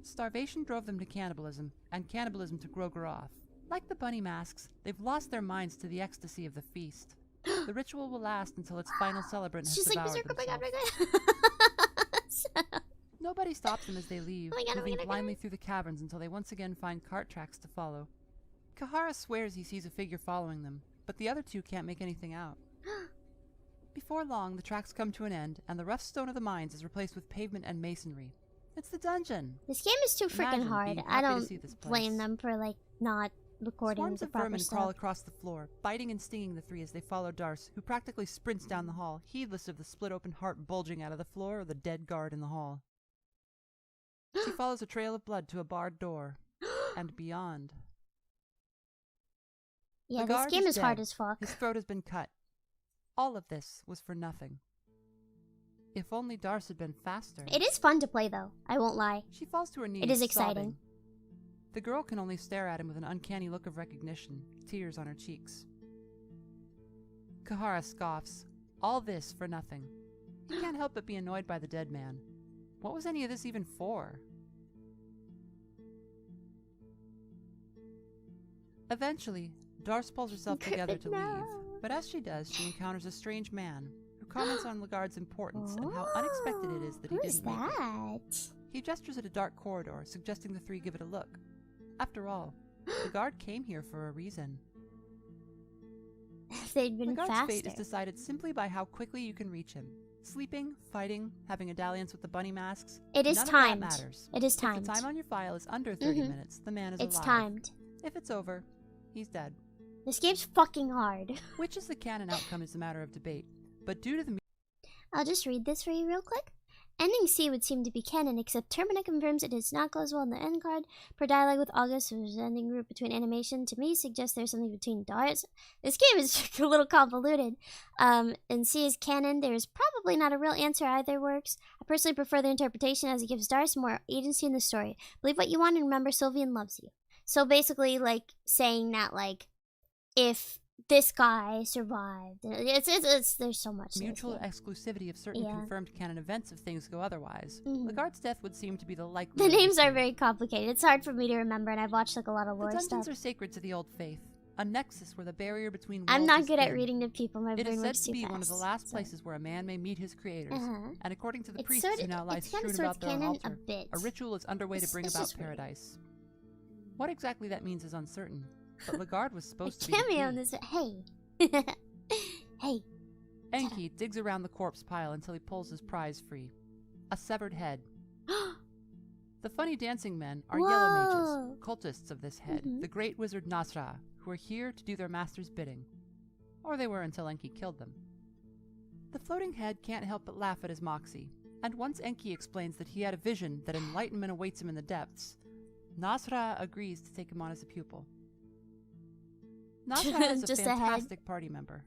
Starvation drove them to cannibalism, and cannibalism to Grogeroth. Like the bunny masks, they've lost their minds to the ecstasy of the feast. The ritual will last until its final celebrant has She's like, devoured oh my god, themselves. oh my god. Nobody stops them as they leave, Oh my God, moving oh my God, blindly through the caverns until they once again find cart tracks to follow. Kahara swears he sees a figure following them, but the other two can't make anything out. Before long, the tracks come to an end, and the rough stone of the mines is replaced with pavement and masonry. It's the dungeon! This game is too freaking Imagine hard. being I happy to don't see this blame place. them for, like, not recording Swarms the of proper vermin stuff. crawl across the floor, biting and stinging the three as they follow Darce, who practically sprints down the hall, heedless of the split-open heart bulging out of the floor or the dead guard in the hall. She follows a trail of blood to a barred door, and beyond. Yeah, The this guard game is hard dead. as fuck. His throat has been cut. All of this was for nothing. If only Darce had been faster. It is fun to play, though. I won't lie. She falls to her knees, It is exciting. sobbing. The girl can only stare at him with an uncanny look of recognition, tears on her cheeks. Kahara scoffs. All this for nothing. He can't help but be annoyed by the dead man. What was any of this even for? Eventually, Darce pulls herself together to leave, but as she does, she encounters a strange man who comments on Legard's importance and how unexpected it is that he Who is didn't make it. that? He gestures at a dark corridor, suggesting the three give it a look. After all, Legard came here for a reason. If they'd been Legard's faster. fate is decided simply by how quickly you can reach him. Sleeping, fighting, having a dalliance with the bunny masks. It is none timed. Of that matters. It is If timed. the time on your file is under 30 minutes, the man is It's alive. timed. If it's over, he's dead. This game's fucking hard. Which is the canon outcome is a matter of debate. But due to the I'll just read this for you real quick. Ending C would seem to be canon, except Termina confirms it does not close well in the end card. Per dialogue with August, whose ending group between animation, to me suggests there's something between Darts. This game is a little convoluted. And C is canon. There's probably not a real answer either works. I personally prefer the interpretation as it gives Darts more agency in the story. Believe what you want and remember Sylvian loves you. So basically, like, saying that, like, if this guy survived. It's there's so much. mutual exclusivity of certain confirmed canon events if things go otherwise. Legard's death would seem to be the likely. The names are very complicated. It's hard for me to remember, and I've watched like a lot of lore The dungeons stuff. are sacred to the old faith, a nexus where the barrier between worlds I'm not is good at thin. reading to people. My It brain is said works to too be fast. one of the last places where a man may meet his creators, and according to the It's priests sort who of- now lie it's kinda strewn sort about of their canon altar, a bit. a ritual is underway to bring It's about just weird. paradise. What exactly that means is uncertain, but Legard was A supposed to be the cameo in key. this. Hey, hey. Enki digs around the corpse pile until he pulls his prize free. A severed head. The funny dancing men are yellow Whoa. mages, cultists of this head, the great wizard Nasra, who are here to do their master's bidding. Or they were until Enki killed them. The floating head can't help but laugh at his moxie, and once Enki explains that he had a vision that enlightenment awaits him in the depths, Nasra agrees to take him on as a pupil. Nasra is a Just a head. fantastic party member.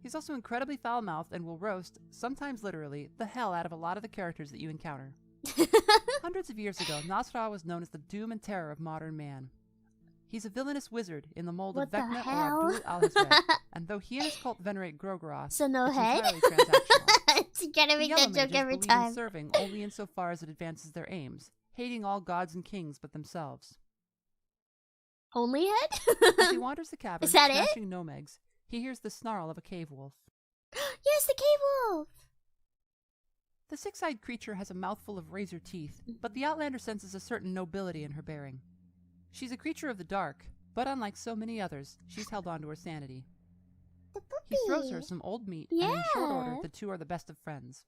He's also incredibly foul-mouthed and will roast, sometimes literally, the hell out of a lot of the characters that you encounter. Hundreds of years ago, Nasra was known as the doom and terror of modern man. He's a villainous wizard in the mold What of the Vecna or hell? Abdul al-Hazred, and though he and his cult venerate Grogeroth, So no it's head? entirely transactional. You gotta The make Yellow that joke Mages every believe in time. serving only insofar as it advances their aims, hating all gods and kings but themselves. Only As head? he wanders the cavern, Is that it? smashing nomegs, he hears the snarl of a cave wolf. Yes, the cave wolf. The six-eyed creature has a mouthful of razor teeth, but the Outlander senses a certain nobility in her bearing. She's a creature of the dark, but unlike so many others, she's held on to her sanity. The He throws her puppy. some old meat, and in short order, Yeah. the two are the best of friends.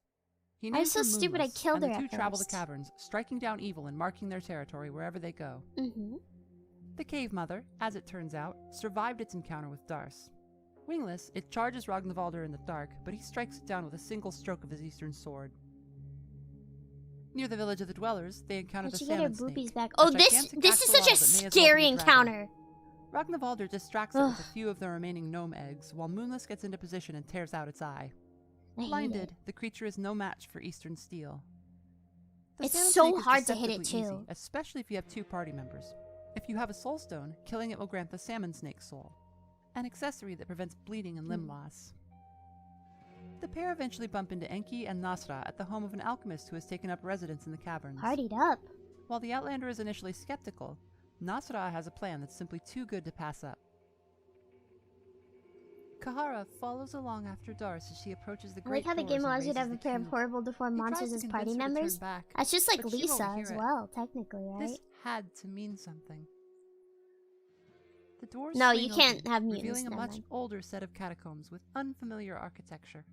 He I'm names so her stupid I Moonless, killed and her the two at travel the first. caverns, striking down evil and marking their territory wherever they go. Mm-hmm. The cave mother, as it turns out, survived its encounter with Darce. Wingless, it charges Ragnvaldr in the dark, but he strikes it down with a single stroke of his eastern sword. Near the village of the dwellers, they encounter the salmon snake. Back. Oh, this is such a scary encounter. Ragnvaldr distracts it with a few of the remaining gnome eggs, while Moonless gets into position and tears out its eye. Blinded, the creature is no match for Eastern steel. It's so hard to hit it too. Easy, especially if you have 2 party members. If you have a soul stone, killing it will grant the salmon snake's soul, an accessory that prevents bleeding and limb loss. The pair eventually bump into Enki and Nasra at the home of an alchemist who has taken up residence in the caverns. Partied up. While the Outlander is initially skeptical, Nasra has a plan that's simply too good to pass up. Kahara follows along after Darce as she approaches the great doors. I like how the game allows you to have a pair of horrible deformed monsters as party members. That's just like Lisa as well, technically, right? This had to mean something. The doors no, you can't have mutants. Revealing a much older set of catacombs with unfamiliar architecture.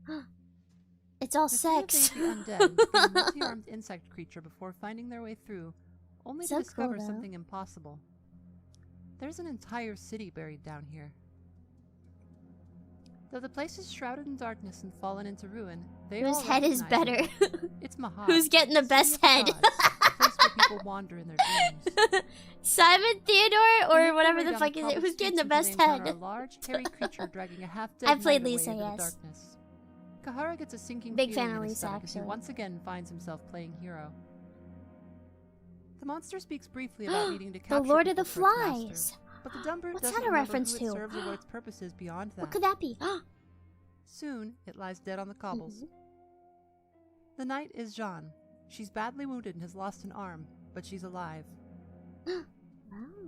It's all sex. The undead a multi-armed insect creature before finding their way through, only to discover something impossible. There's an entire city buried down here. Though the place is shrouded in darkness and fallen into ruin, whose head is better? It's Mahab. Who's getting the best head? A place where people wander in their dreams. Simon Theodore or whatever the fuck is it? Who's getting the best head? A large, hairy creature dragging a half-dead I played knight Lisa, away into yes. the darkness. Kahara gets a sinking big feeling fan of in his Lisa, stomach as he actually. once again finds himself playing hero. The monster speaks briefly about needing to capture the Lord of the people for its Flies. master, but the dumb bird What's doesn't that a remember reference who to? it serves or what its purpose is beyond that. What could that be? Soon, it lies dead on the cobbles. The knight is Jeanne. She's badly wounded and has lost an arm, but she's alive.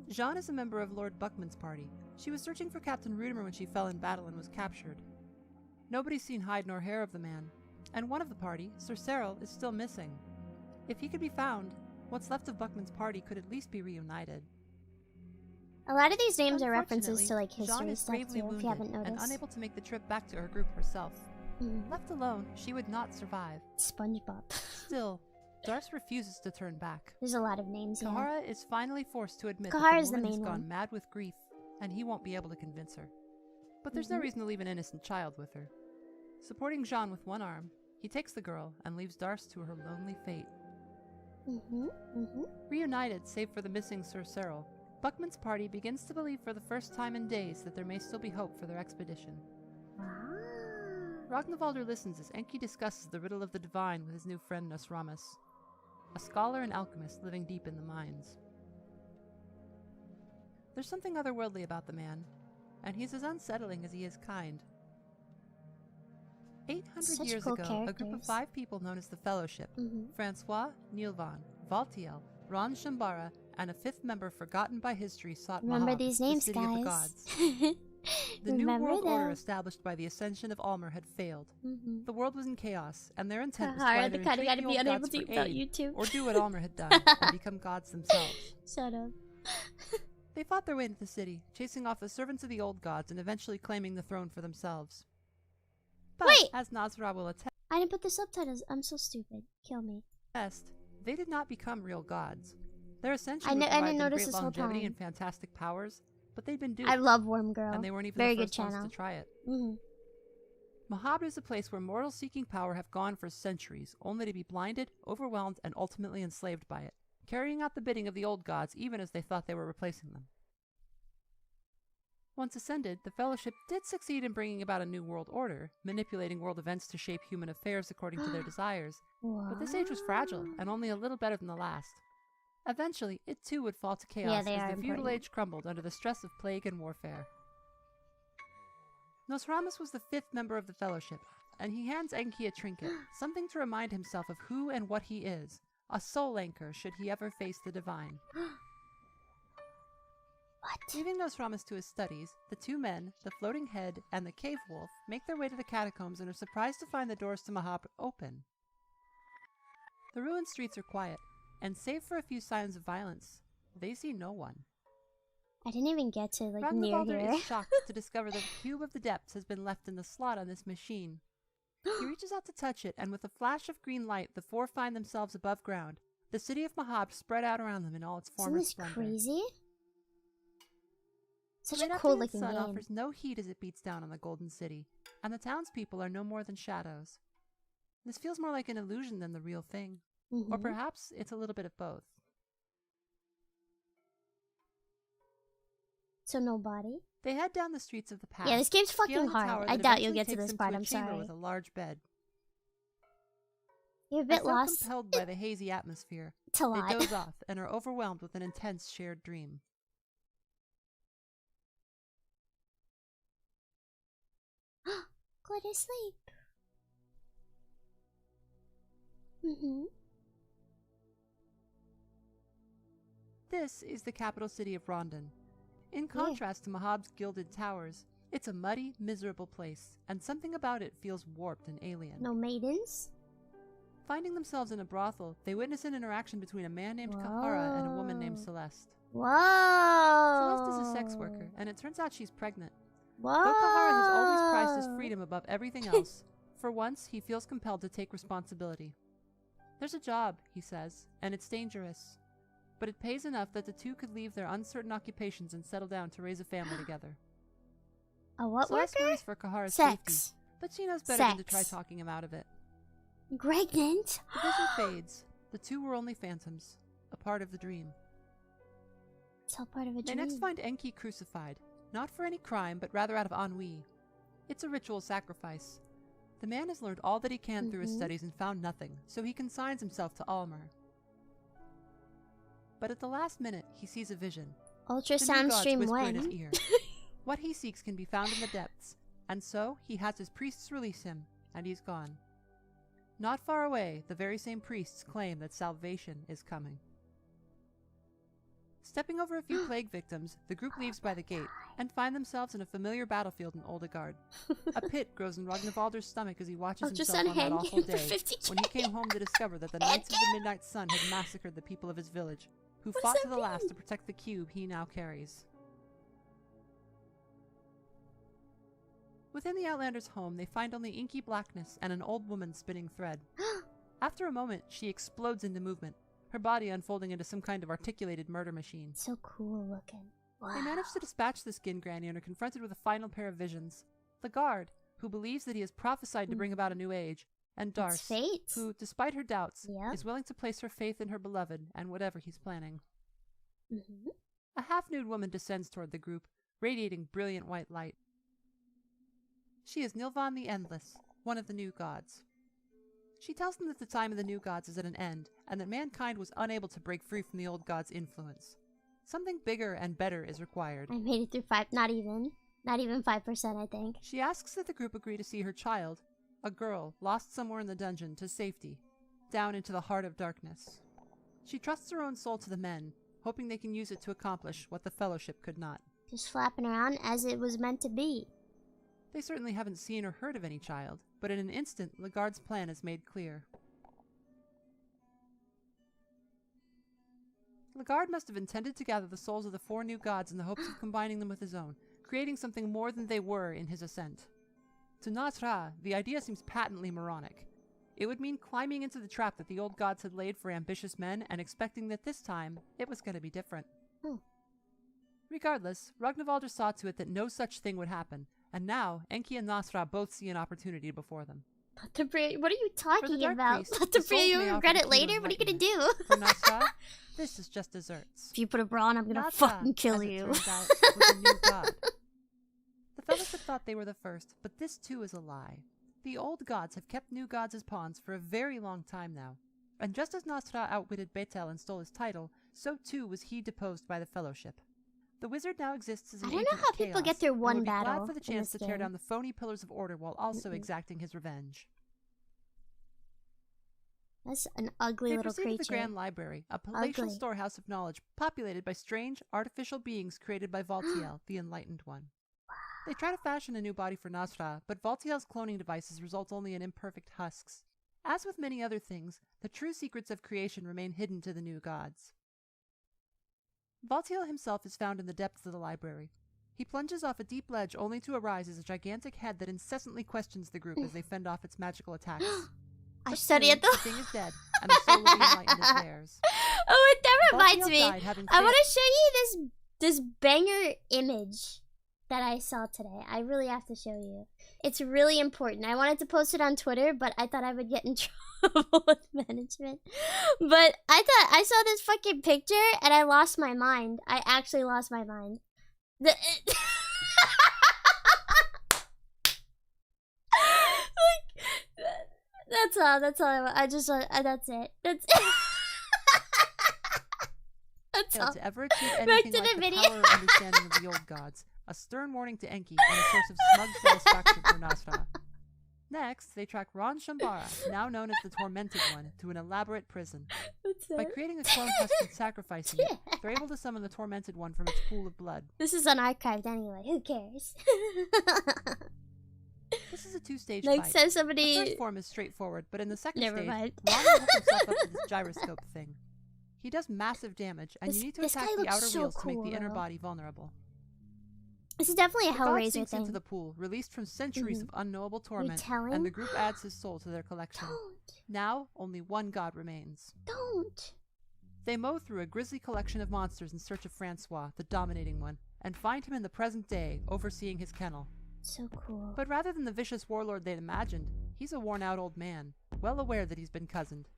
Jeanne is a member of Lord Buckman's party. She was searching for Captain Rudimer when she fell in battle and was captured. Nobody's seen hide nor hair of the man, and one of the party, Sir Cyril, is still missing. If he could be found, what's left of Buckman's party could at least be reunited. A lot of these names are references to like history stuff too, if you haven't noticed. And unable to make the trip back to her group herself. Left alone, she would not survive. SpongeBob. Still, Darce refuses to turn back. There's a lot of names, Kahara is finally forced to admit that the woman has gone mad with grief, and he won't be able to convince her. But there's no reason to leave an innocent child with her. Supporting Jeanne with one arm, he takes the girl and leaves Darce to her lonely fate. Reunited, save for the missing Sir Cyril, Buckman's party begins to believe for the first time in days that there may still be hope for their expedition. Ragnvaldr listens as Enki discusses the riddle of the divine with his new friend Nosramus, a scholar and alchemist living deep in the mines. There's something otherworldly about the man, and he's as unsettling as he is kind. 800 years ago, a group of 5 people known as the Fellowship, Francois, Nilvan, Valtiel, Ron Shambara, and a 5th member forgotten by history sought Mahab, these names, the city of the gods. The new world order established by the ascension of Almer had failed. The world was in chaos, and their intent was to either entreat the old gods for aid, or do what Almer had done, and become gods themselves. Shut up. They fought their way into the city, chasing off the servants of the old gods and eventually claiming the throne for themselves. But, as Nasra will attest, I didn't put the subtitles. I'm so stupid. Kill me. They did not become real gods. Their ascension would I provide didn't them notice great this whole longevity time. and fantastic powers, but they'd been duped. I love Worm Girl. And they weren't even Very the good first ones channel. to try it. Mahab is a place where mortals seeking power have gone for centuries, only to be blinded, overwhelmed, and ultimately enslaved by it, carrying out the bidding of the old gods even as they thought they were replacing them. Once ascended, the Fellowship did succeed in bringing about a new world order, manipulating world events to shape human affairs according to their desires, but this age was fragile and only a little better than the last. Eventually, it too would fall to chaos as the feudal age crumbled under the stress of plague and warfare. Nosramus was the 5th member of the Fellowship, and he hands Enki a trinket, something to remind himself of who and what he is, a soul anchor should he ever face the divine. Leaving Nosramus to his studies, the 2 men, the floating head and the cave wolf, make their way to the catacombs and are surprised to find the doors to Mahab open. The ruined streets are quiet, and save for a few signs of violence, they see no one. I didn't even get to like near here. Ragnvaldr is shocked to discover that the cube of the depths has been left in the slot on this machine. He reaches out to touch it, and with a flash of green light, the 4 find themselves above ground. The city of Mahab spread out around them in all its former splendor. Isn't this crazy? Such a cool looking sun game. offers no heat as it beats down on the Golden City, and the townspeople are no more than shadows. This feels more like an illusion than the real thing. Or perhaps it's a little bit of both. So nobody? They head down the streets of the past. Yeah, this game's fucking hard. I doubt you'll get to this part, I'm sorry. With a large bed. You're a bit lost. Compelled by the hazy atmosphere, It's a lot. they doze off and are overwhelmed with an intense shared dream. Go to sleep. This is the capital city of Rondon. In contrast to Mahab's gilded towers, it's a muddy, miserable place, and something about it feels warped and alien. No maidens? Finding themselves in a brothel, they witness an interaction between a man named Kahara and a woman named Celeste. Whoa! Celeste is a sex worker, and it turns out she's pregnant. Whoa! Though Kahara has always prized his freedom above everything else, for once he feels compelled to take responsibility. There's a job, he says, and it's dangerous. But it pays enough that the two could leave their uncertain occupations and settle down to raise a family together. A what Celeste worker? worries for Kahara's Sex. safety, but she knows better than to try talking him out of it. Pregnant? The vision fades. The two were only phantoms, a part of the dream. It's all part of a dream. They next find Enki crucified, not for any crime, but rather out of ennui. It's a ritual sacrifice. The man has learned all that he can through his studies and found nothing, so he consigns himself to Almer. But at the last minute, he sees a vision. Ultrasound stream whisper when? in his ear. What he seeks can be found in the depths, and so he has his priests release him, and he's gone. Not far away, the very same priests claim that salvation is coming. Stepping over a few plague victims, the group leaves by the gate and find themselves in a familiar battlefield in Oldegard. A pit grows in Ragnvaldr's stomach as he watches himself on that awful day when he came home to discover that the Knights of the Midnight Sun had massacred the people of his village, who fought to the last to protect the cube he now carries. Within the Outlander's home, they find only inky blackness and an old woman spinning thread. After a moment, she explodes into movement, her body unfolding into some kind of articulated murder machine. So cool looking. Wow. They manage to dispatch the skin granny and are confronted with a final pair of visions. The guard, who believes that he has prophesied to bring about a new age, and Darce, who, despite her doubts, is willing to place her faith in her beloved and whatever he's planning. A half-nude woman descends toward the group, radiating brilliant white light. She is Nilvan the Endless, one of the new gods. She tells them that the time of the new gods is at an end, and that mankind was unable to break free from the old gods' influence. Something bigger and better is required. I made it through 5, not even 5%, I think. She asks that the group agree to see her child, a girl lost somewhere in the dungeon, to safety, down into the heart of darkness. She trusts her own soul to the men, hoping they can use it to accomplish what the Fellowship could not. Just flapping around as it was meant to be. They certainly haven't seen or heard of any child, but in an instant, Lagarde's plan is made clear. Lagarde must have intended to gather the souls of the 4 new gods in the hopes of combining them with his own, creating something more than they were in his ascent. To Nasra, the idea seems patently moronic. It would mean climbing into the trap that the old gods had laid for ambitious men and expecting that this time, it was going to be different. Regardless, Ragnvaldr saw to it that no such thing would happen, and now, Enki and Nasra both see an opportunity before them. What are you talking about? You'll regret it later? What are you gonna do? For Nasra, this is just desserts. If you put a bra on, I'm gonna fucking kill you. As it turns out, was a new god. The Fellowship thought they were the first, but this too is a lie. The old gods have kept new gods as pawns for a very long time now. And just as Nasra outwitted Betel and stole his title, so too was he deposed by the Fellowship. The wizard now exists as an agent of chaos. I don't know how people get through one battle. Glad for the chance to tear down the phony pillars of order while also exacting his revenge. That's an ugly little creature. They proceed to the Grand Library, a palatial storehouse of knowledge populated by strange, artificial beings created by Valtiel, the Enlightened One. They try to fashion a new body for Nasra, but Valtiel's cloning devices result only in imperfect husks. As with many other things, the true secrets of creation remain hidden to the new gods. Valtiel himself is found in the depths of the library. He plunges off a deep ledge only to arise as a gigantic head that incessantly questions the group as they fend off its magical attacks. I study at the thing is dead, and the soul of the Enlightened is theirs. Oh, that reminds me. I want to show you this this banger image that I saw today. I really have to show you. It's really important. I wanted to post it on Twitter, but I thought I would get in trouble with management. But I thought I saw this fucking picture and I lost my mind. I actually lost my mind. That's all. That's all. I just. That's it. That's it. That's all. To ever achieve anything like the power or understanding of the old gods. A stern warning to Enki and a source of smug satisfaction for Nasra. Next, they track Ron Shambara, now known as the Tormented One, to an elaborate prison. By creating a clone test and sacrificing it, they're able to summon the Tormented One from its pool of blood. This is unarchived anyway. Who cares? This is a two-stage like fight. says somebody. The first form is straightforward, but in the second stage, mind. Ron will hook himself up to this gyroscope thing. He does massive damage, and you need to attack the outer wheels to make the inner body vulnerable. This is definitely a Hellraiser sinks thing. Into the pool, released from centuries of unknowable torment, and the group adds his soul to their collection. Now, only one god remains. Don't. They mow through a grisly collection of monsters in search of Francois, the dominating one, and find him in the present day, overseeing his kennel. So cool. But rather than the vicious warlord they'd imagined, he's a worn-out old man, well aware that he's been cozened.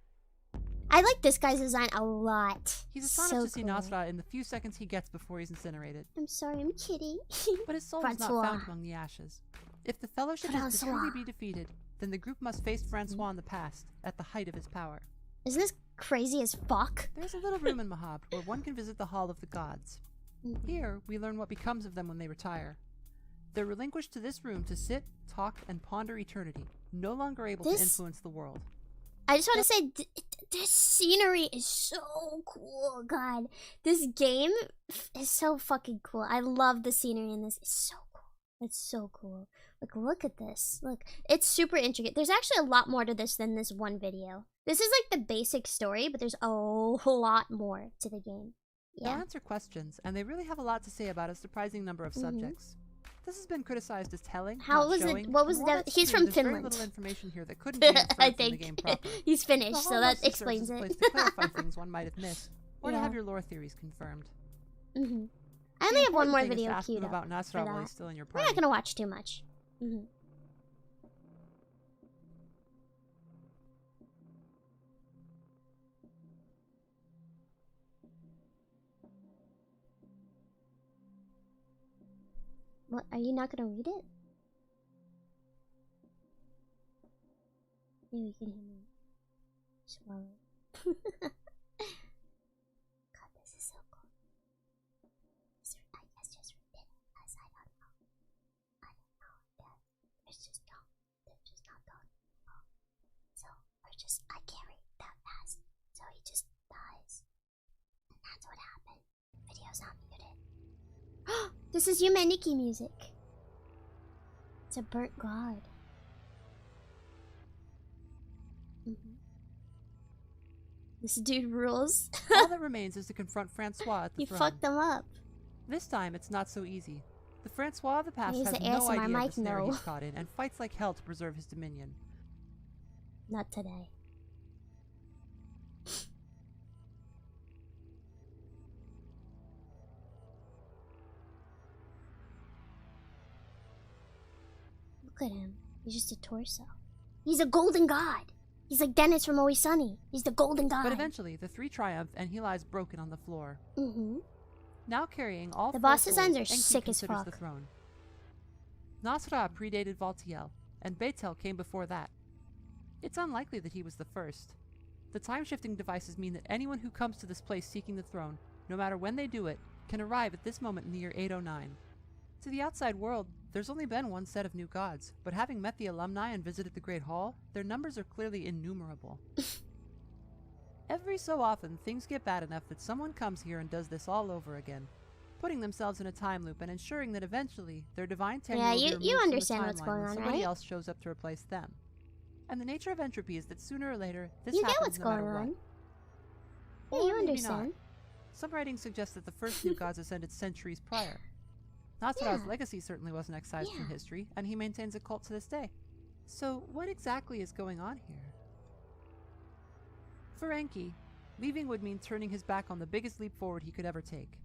I like this guy's design a lot. He's astonished to see Nasra in the few seconds he gets before he's incinerated. I'm sorry, I'm kidding. But his soul is not found among the ashes. If the Fellowship is to truly be defeated, then the group must face Francois in the past, at the height of his power. Isn't this crazy as fuck? There's a little room in Mahab where one can visit the Hall of the Gods. Here, we learn what becomes of them when they retire. They're relinquished to this room to sit, talk, and ponder eternity, no longer able to influence the world. I just want to say, this scenery is so cool, God. This game is so fucking cool. I love the scenery in this. It's so cool. It's so cool. Like, look at this. Look, it's super intricate. There's actually a lot more to this than this one video. This is like the basic story, but there's a lot more to the game. Yeah. They answer questions, and they really have a lot to say about a surprising number of subjects. This has been criticized as telling. How was showing, it? What was that? He's from Finland. Very little information here that couldn't be inferred I from think the game proper. He's Finnish, so that explains serves as a it. place to clarify things one might have missed, or to have your lore theories confirmed. I only have one more video queued up. About Nasra while he's still in your party. We're not gonna watch too much. What? Are you not gonna read it? Maybe you can hear me swallow. God, this is so cool. I guess just read it, because I don't know. There's just not talking. So I can't read that fast. So he just dies. And that's what happened. Video's not muted. This is Yume Nikki music. It's a burnt god. This dude rules. All that remains is to confront Francois at the throne. You fucked them up. This time, it's not so easy. The Francois of the past has no idea the snare he's caught in and fights like hell to preserve his dominion. Not today. Look at him. He's just a torso. He's a golden god. He's like Dennis from Always Sunny. He's the golden god. But eventually, the three triumph and he lies broken on the floor. Now carrying all the boss designs are sick as fuck. The throne. Nasra predated Valtiel, and Betel came before that. It's unlikely that he was the first. The time-shifting devices mean that anyone who comes to this place seeking the throne, no matter when they do it, can arrive at this moment in the year 809. To the outside world, there's only been one set of new gods, but having met the alumni and visited the Great Hall, their numbers are clearly innumerable. Every so often, things get bad enough that someone comes here and does this all over again, putting themselves in a time loop and ensuring that eventually their divine tenure will be removed you from understand the what's going on, somebody right? else shows up to replace them. And the nature of entropy is that sooner or later, this you happens get what's no going matter on. what. Yeah, Or you maybe understand. not. Some writings suggest that the first new gods ascended centuries prior. Nasra's legacy certainly wasn't excised from history, and he maintains a cult to this day. So, what exactly is going on here? For Enki, leaving would mean turning his back on the biggest leap forward he could ever take.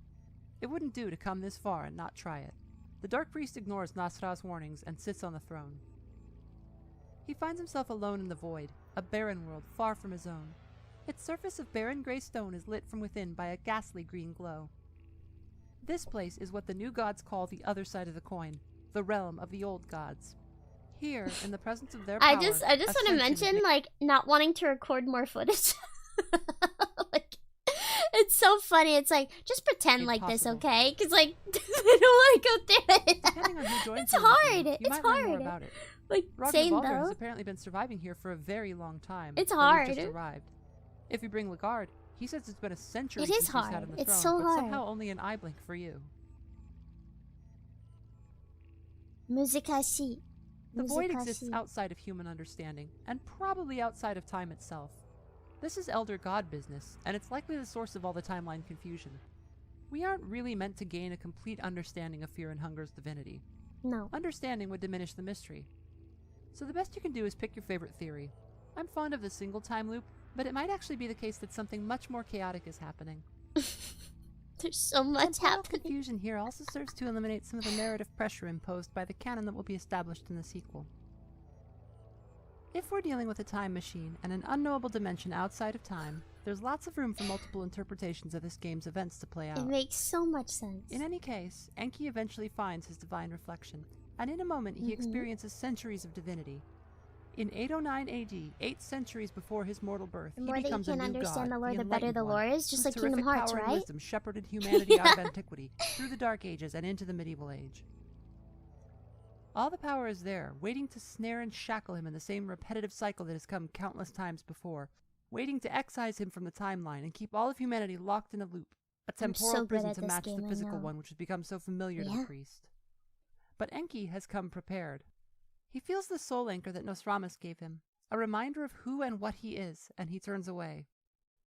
It wouldn't do to come this far and not try it. The Dark Priest ignores Nasra's warnings and sits on the throne. He finds himself alone in the void, a barren world far from his own. Its surface of barren gray stone is lit from within by a ghastly green glow. This place is what the new gods call the other side of the coin, the realm of the old gods. Here, in the presence of their power, I just want to mention, like, not wanting to record more footage. Like, it's so funny. It's like, just pretend like this, okay? Because, like, I don't want to go through it. Depending on who joins It's hard. You it's might hard. learn more about it. Like, Sane though. has apparently been surviving here for a very long time. It's though hard. We've just arrived. If you bring Lagarde, he says it's been a century It since is he hard. sat on the It's throne, so but hard. somehow only an eye blink for you. Muzikashi. The void exists outside of human understanding, and probably outside of time itself. This is Elder God business, and it's likely the source of all the timeline confusion. We aren't really meant to gain a complete understanding of Fear and Hunger's divinity. No. Understanding would diminish the mystery. So the best you can do is pick your favorite theory. I'm fond of the single time loop, but it might actually be the case that something much more chaotic is happening. There's so much happening. Confusion here also serves to eliminate some of the narrative pressure imposed by the canon that will be established in the sequel. If we're dealing with a time machine and an unknowable dimension outside of time, there's lots of room for multiple interpretations of this game's events to play out. It makes so much sense. In any case, Enki eventually finds his divine reflection, and in a moment he experiences centuries of divinity. In 809 AD, 8 centuries before his mortal birth, the more he that you becomes a can new understand god, the lore, the better enlightened the lore one, is. Just whose like Kingdom terrific Hearts, power and right? wisdom shepherded humanity out of antiquity, through the Dark Ages and into the medieval age. All the power is there, waiting to snare and shackle him in the same repetitive cycle that has come countless times before, waiting to excise him from the timeline and keep all of humanity locked in a loop, a temporal prison to match the physical one which has become so familiar to the priest. But Enki has come prepared. He feels the soul anchor that Nosramus gave him, a reminder of who and what he is, and he turns away.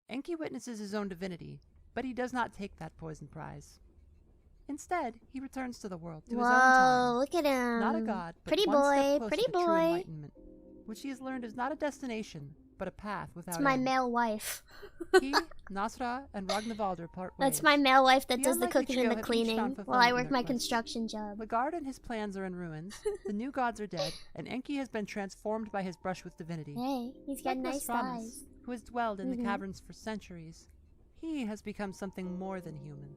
Enki witnesses his own divinity, but he does not take that poison prize. Instead, he returns to the world, to his own time. Look at him. Not a god, but pretty one step boy, closer pretty to true boy. enlightenment, which he has learned is not a destination, but a path without It's my end. male wife. He, Nasra, and Ragnvaldr part ways. That's my male wife that The does the unlikely cooking and trio the have each cleaning found while I fulfillment in work their my quest. construction job. Lagarde and his plans are in ruins, the new gods are dead, and Enki has been transformed by his brush with divinity. Hey, he's got Like nice Nosramus, eyes. who has dwelled in the caverns for centuries, he has become something more than human.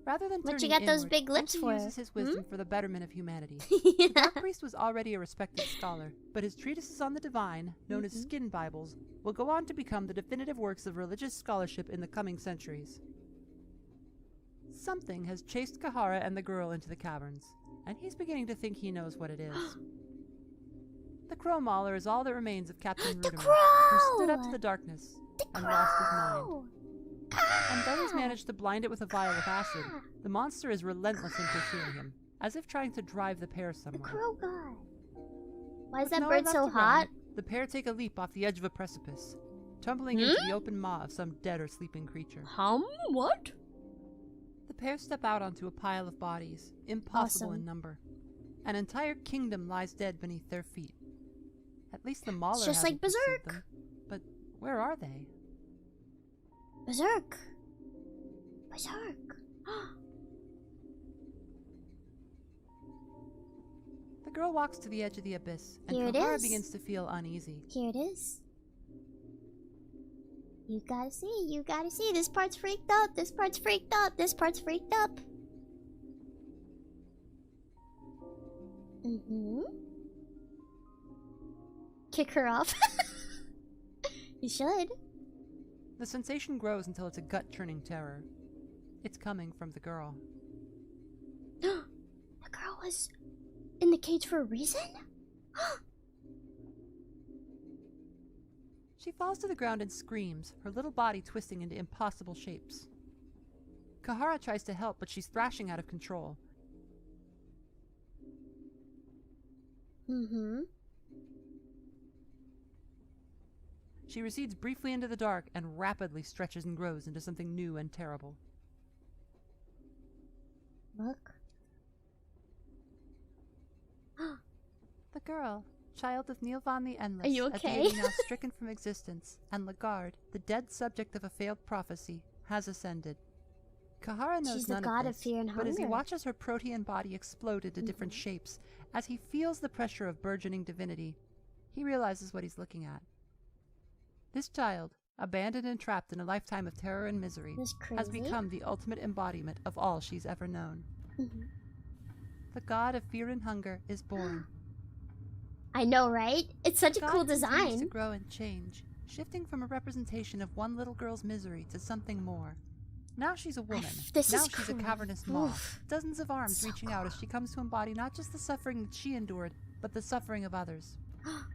Rather than What turning you got those inward, big lips Enki for? uses his wisdom for the betterment of humanity. Yeah. The Dark Priest was already a respected scholar, but his treatises on the divine, known as skin Bibles, will go on to become the definitive works of religious scholarship in the coming centuries. Something has chased Kahara and the girl into the caverns, and he's beginning to think he knows what it is. The Crow Mauler is all that remains of Captain The Rudimer, crow! who stood up to the darkness The and lost his mind. crow! And though he's managed to blind it with a vial of acid, the monster is relentless in pursuing him, as if trying to drive the pair The somewhere. crow god. Why is With that nowhere bird left so to hot? run, the pair take a leap off the edge of a precipice, tumbling into the open maw of some dead or sleeping creature. What? The pair step out onto a pile of bodies, impossible Awesome. in number. An entire kingdom lies dead beneath their feet. At least the Mauler It's just hasn't like pursued Berserk. them. But where are they? Berserk. Berserk. The girl walks to the edge of the abyss, and Here it Kahara is. begins to feel uneasy. Here it is. You gotta see, you gotta see. This part's freaked out, this part's freaked out, this part's freaked up. Kick her off. You should. The sensation grows until it's a gut-churning terror. It's coming from the girl. The girl was in the cage for a reason? She falls to the ground and screams, her little body twisting into impossible shapes. Kahara tries to help, but she's thrashing out of control. She recedes briefly into the dark and rapidly stretches and grows into something new and terrible. Look. The girl, child of Nilvan the Endless, Are you a okay? deity now stricken from existence, and Lagarde, the dead subject of a failed prophecy, has ascended. Kahara knows She's the none god of of this, fear and but as he hunger. watches her protean body explode into different shapes, as he feels the pressure of burgeoning divinity, he realizes what he's looking at. This child, abandoned and trapped in a lifetime of terror and misery, has become the ultimate embodiment of all she's ever known. The god of fear and hunger is born. I know, right? It's such a cool God continues design. to grow and change, shifting from a representation of one little girl's misery to something more. Now she's a woman. Now she's a cavernous maw. Dozens of arms reaching out as she comes to embody not just the suffering that she endured, but the suffering of others.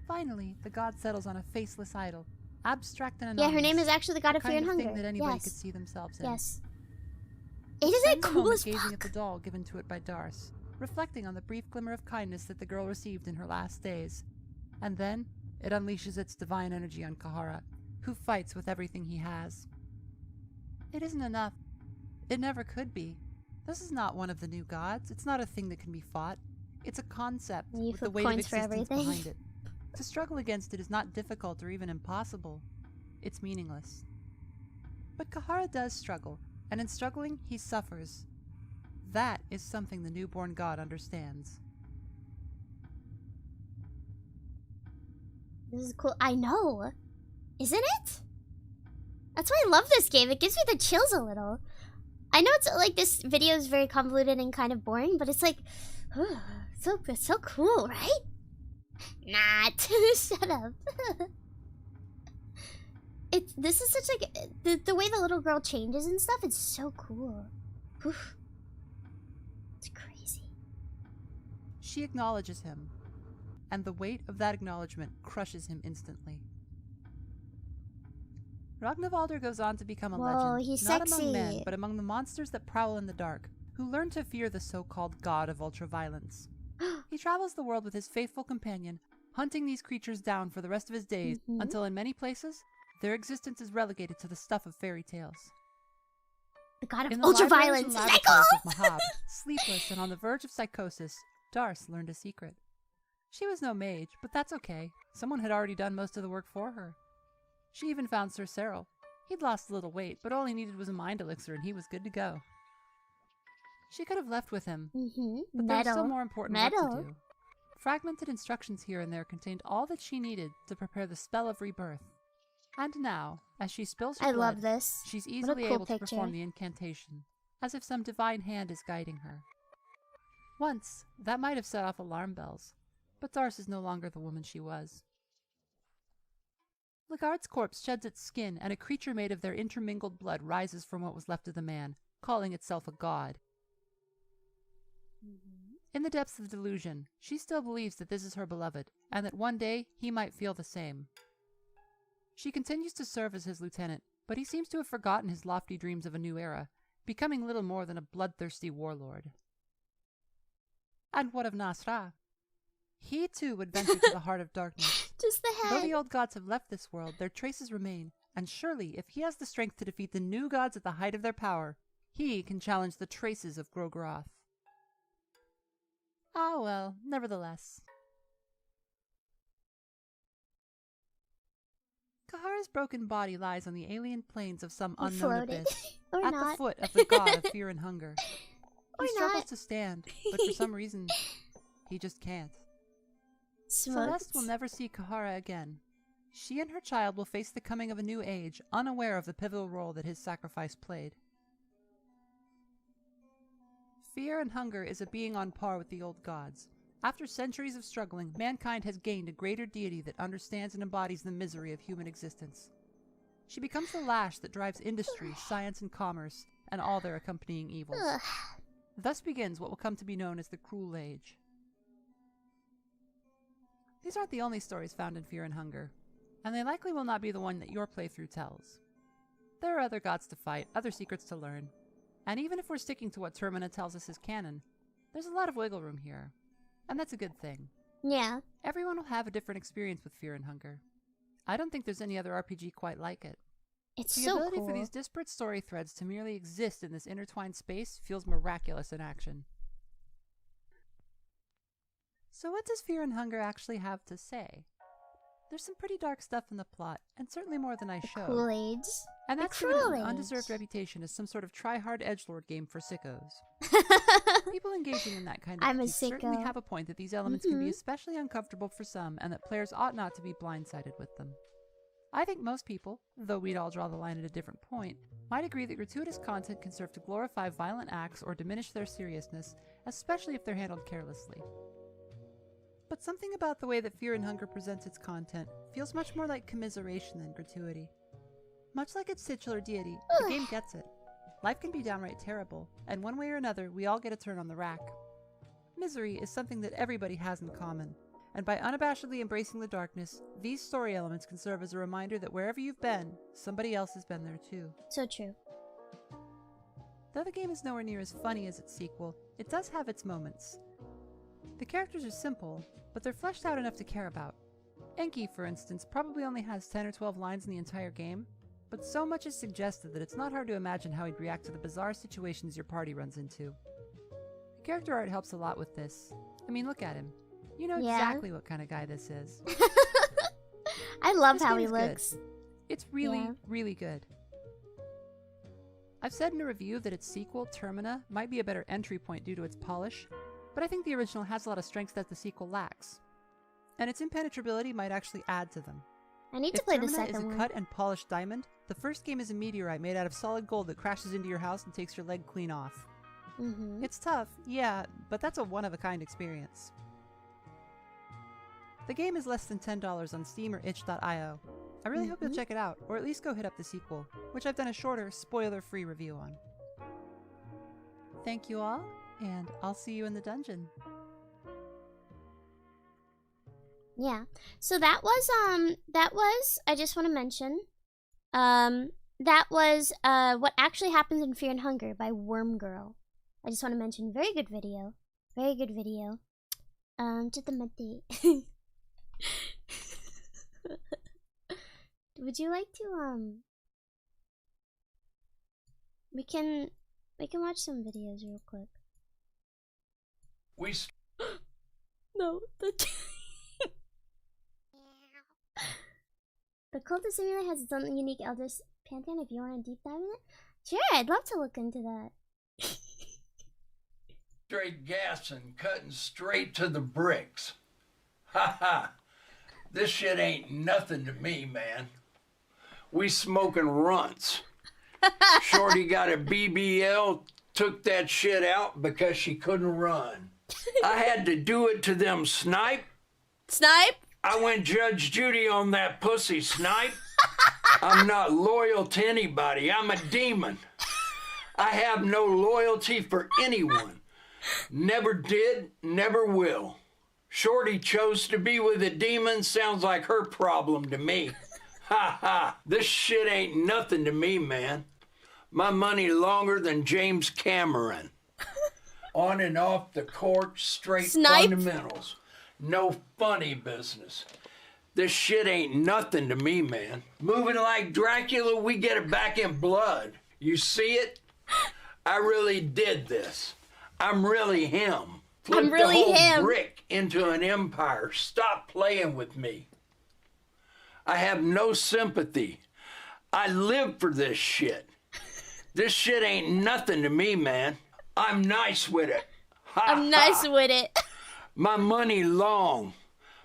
Finally, the god settles on a faceless idol, abstract and anonymous. Yeah, her name is actually the god of fear and kind of hunger. thing that anybody could see themselves in. Yes. It is a cool as gazing fuck. at the doll given to it by Darce, reflecting on the brief glimmer of kindness that the girl received in her last days. And then, it unleashes its divine energy on Kahara, who fights with everything he has. It isn't enough. It never could be. This is not one of the new gods. It's not a thing that can be fought. It's a concept with the weight of existence behind it. To struggle against it is not difficult or even impossible. It's meaningless. But Kahara does struggle, and in struggling, he suffers. That is something the newborn god understands. This is cool. I know. Isn't it? That's why I love this game. It gives me the chills a little. I know it's like this video is very convoluted and kind of boring, but it's like, it's so cool, right? Not. Shut up. This is such like the way the little girl changes and stuff. It's so cool. Oof. It's crazy. She acknowledges him, and the weight of that acknowledgement crushes him instantly. Ragnvaldr goes on to become a legend, he's not sexy. among men, but among the monsters that prowl in the dark, who learn to fear the so-called god of ultraviolence. He travels the world with his faithful companion, hunting these creatures down for the rest of his days, until in many places, their existence is relegated to the stuff of fairy tales. The god of in the ultraviolence. laboratories of Mahab, sleepless and on the verge of psychosis, Darce learned a secret. She was no mage, but that's okay. Someone had already done most of the work for her. She even found Sir Cyril. He'd lost a little weight, but all he needed was a mind elixir and he was good to go. She could have left with him, but there was still more important work to do. Fragmented instructions here and there contained all that she needed to prepare the spell of rebirth. And now, as she spills her blood, she's easily able to perform the incantation, as if some divine hand is guiding her. Once, that might have set off alarm bells, but Darce is no longer the woman she was. Legard's corpse sheds its skin, and a creature made of their intermingled blood rises from what was left of the man, calling itself a god. In the depths of delusion, she still believes that this is her beloved, and that one day he might feel the same. She continues to serve as his lieutenant, but he seems to have forgotten his lofty dreams of a new era, becoming little more than a bloodthirsty warlord. And what of Nasra? He too would venture to the heart of darkness. Just the head. Though the old gods have left this world, their traces remain, and surely if he has the strength to defeat the new gods at the height of their power, he can challenge the traces of Grogroth. Ah well, nevertheless. Kahara's broken body lies on the alien plains of some unknown abyss, at the foot of the god of fear and hunger. He struggles to stand, but for some reason, he just can't. Celeste will never see Kahara again. She and her child will face the coming of a new age, unaware of the pivotal role that his sacrifice played. Fear and hunger is a being on par with the old gods. After centuries of struggling, mankind has gained a greater deity that understands and embodies the misery of human existence. She becomes the lash that drives industry, science, and commerce, and all their accompanying evils. Thus begins what will come to be known as the Cruel Age. These aren't the only stories found in Fear and Hunger, and they likely will not be the one that your playthrough tells. There are other gods to fight, other secrets to learn, and even if we're sticking to what Termina tells us is canon, there's a lot of wiggle room here, and that's a good thing. Yeah. Everyone will have a different experience with Fear and Hunger. I don't think there's any other RPG quite like it. It's the so cool. The ability for these disparate story threads to merely exist in this intertwined space feels miraculous in action. So what does Fear and Hunger actually have to say? There's some pretty dark stuff in the plot, and certainly more than I showed. Kool-Aids. And that's given it an undeserved reputation as some sort of try-hard edgelord game for sickos. People engaging in that kind of critique certainly have a point that these elements can be especially uncomfortable for some, and that players ought not to be blindsided with them. I think most people, though we'd all draw the line at a different point, might agree that gratuitous content can serve to glorify violent acts or diminish their seriousness, especially if they're handled carelessly. But something about the way that Fear and Hunger presents its content feels much more like commiseration than gratuity. Much like its titular deity, the game gets it. Life can be downright terrible, and one way or another, we all get a turn on the rack. Misery is something that everybody has in common, and by unabashedly embracing the darkness, these story elements can serve as a reminder that wherever you've been, somebody else has been there too. So true. Though the game is nowhere near as funny as its sequel, it does have its moments. The characters are simple, but they're fleshed out enough to care about. Enki, for instance, probably only has 10 or 12 lines in the entire game, but so much is suggested that it's not hard to imagine how he'd react to the bizarre situations your party runs into. The character art helps a lot with this. I mean, look at him. You know exactly what kind of guy this is. I love how he looks. Good. It's really, really good. I've said in a review that its sequel, Termina, might be a better entry point due to its polish, but I think the original has a lot of strengths that the sequel lacks. And its impenetrability might actually add to them. I need to play the second one. If Termina is a cut and polished diamond, the first game is a meteorite made out of solid gold that crashes into your house and takes your leg clean off. It's tough, yeah, but that's a one-of-a-kind experience. The game is less than $10 on Steam or itch.io. I really hope you'll check it out, or at least go hit up the sequel, which I've done a shorter, spoiler-free review on. Thank you all, and I'll see you in the dungeon. Yeah, so that was, I just want to mention, that was, What Actually Happens in Fear and Hunger by Worm Girl. I just want to mention, very good video. Very good video. Would you like to, we can watch some videos real quick. No, the Cultist Simulator has its own unique Elders Pantheon if you want to deep dive in it. Sure, I'd love to look into that. Straight gas and cutting straight to the bricks. Ha ha. This shit ain't nothing to me, man. We smoking runts. Shorty got a BBL, took that shit out because she couldn't run. I had to do it to them, Snipe. Snipe? I went Judge Judy on that pussy, Snipe. I'm not loyal to anybody. I'm a demon. I have no loyalty for anyone. Never did, never will. Shorty chose to be with a demon. Sounds like her problem to me. Ha ha. This shit ain't nothing to me, man. My money longer than James Cameron. On and off the court, straight fundamentals. No funny business. This shit ain't nothing to me, man. Moving like Dracula, we get it back in blood. You see it? I really did this. I'm really him. Flip the whole brick into an empire. Stop playing with me. I have no sympathy. I live for this shit. This shit ain't nothing to me, man. I'm nice with it. I'm nice with it. My money long.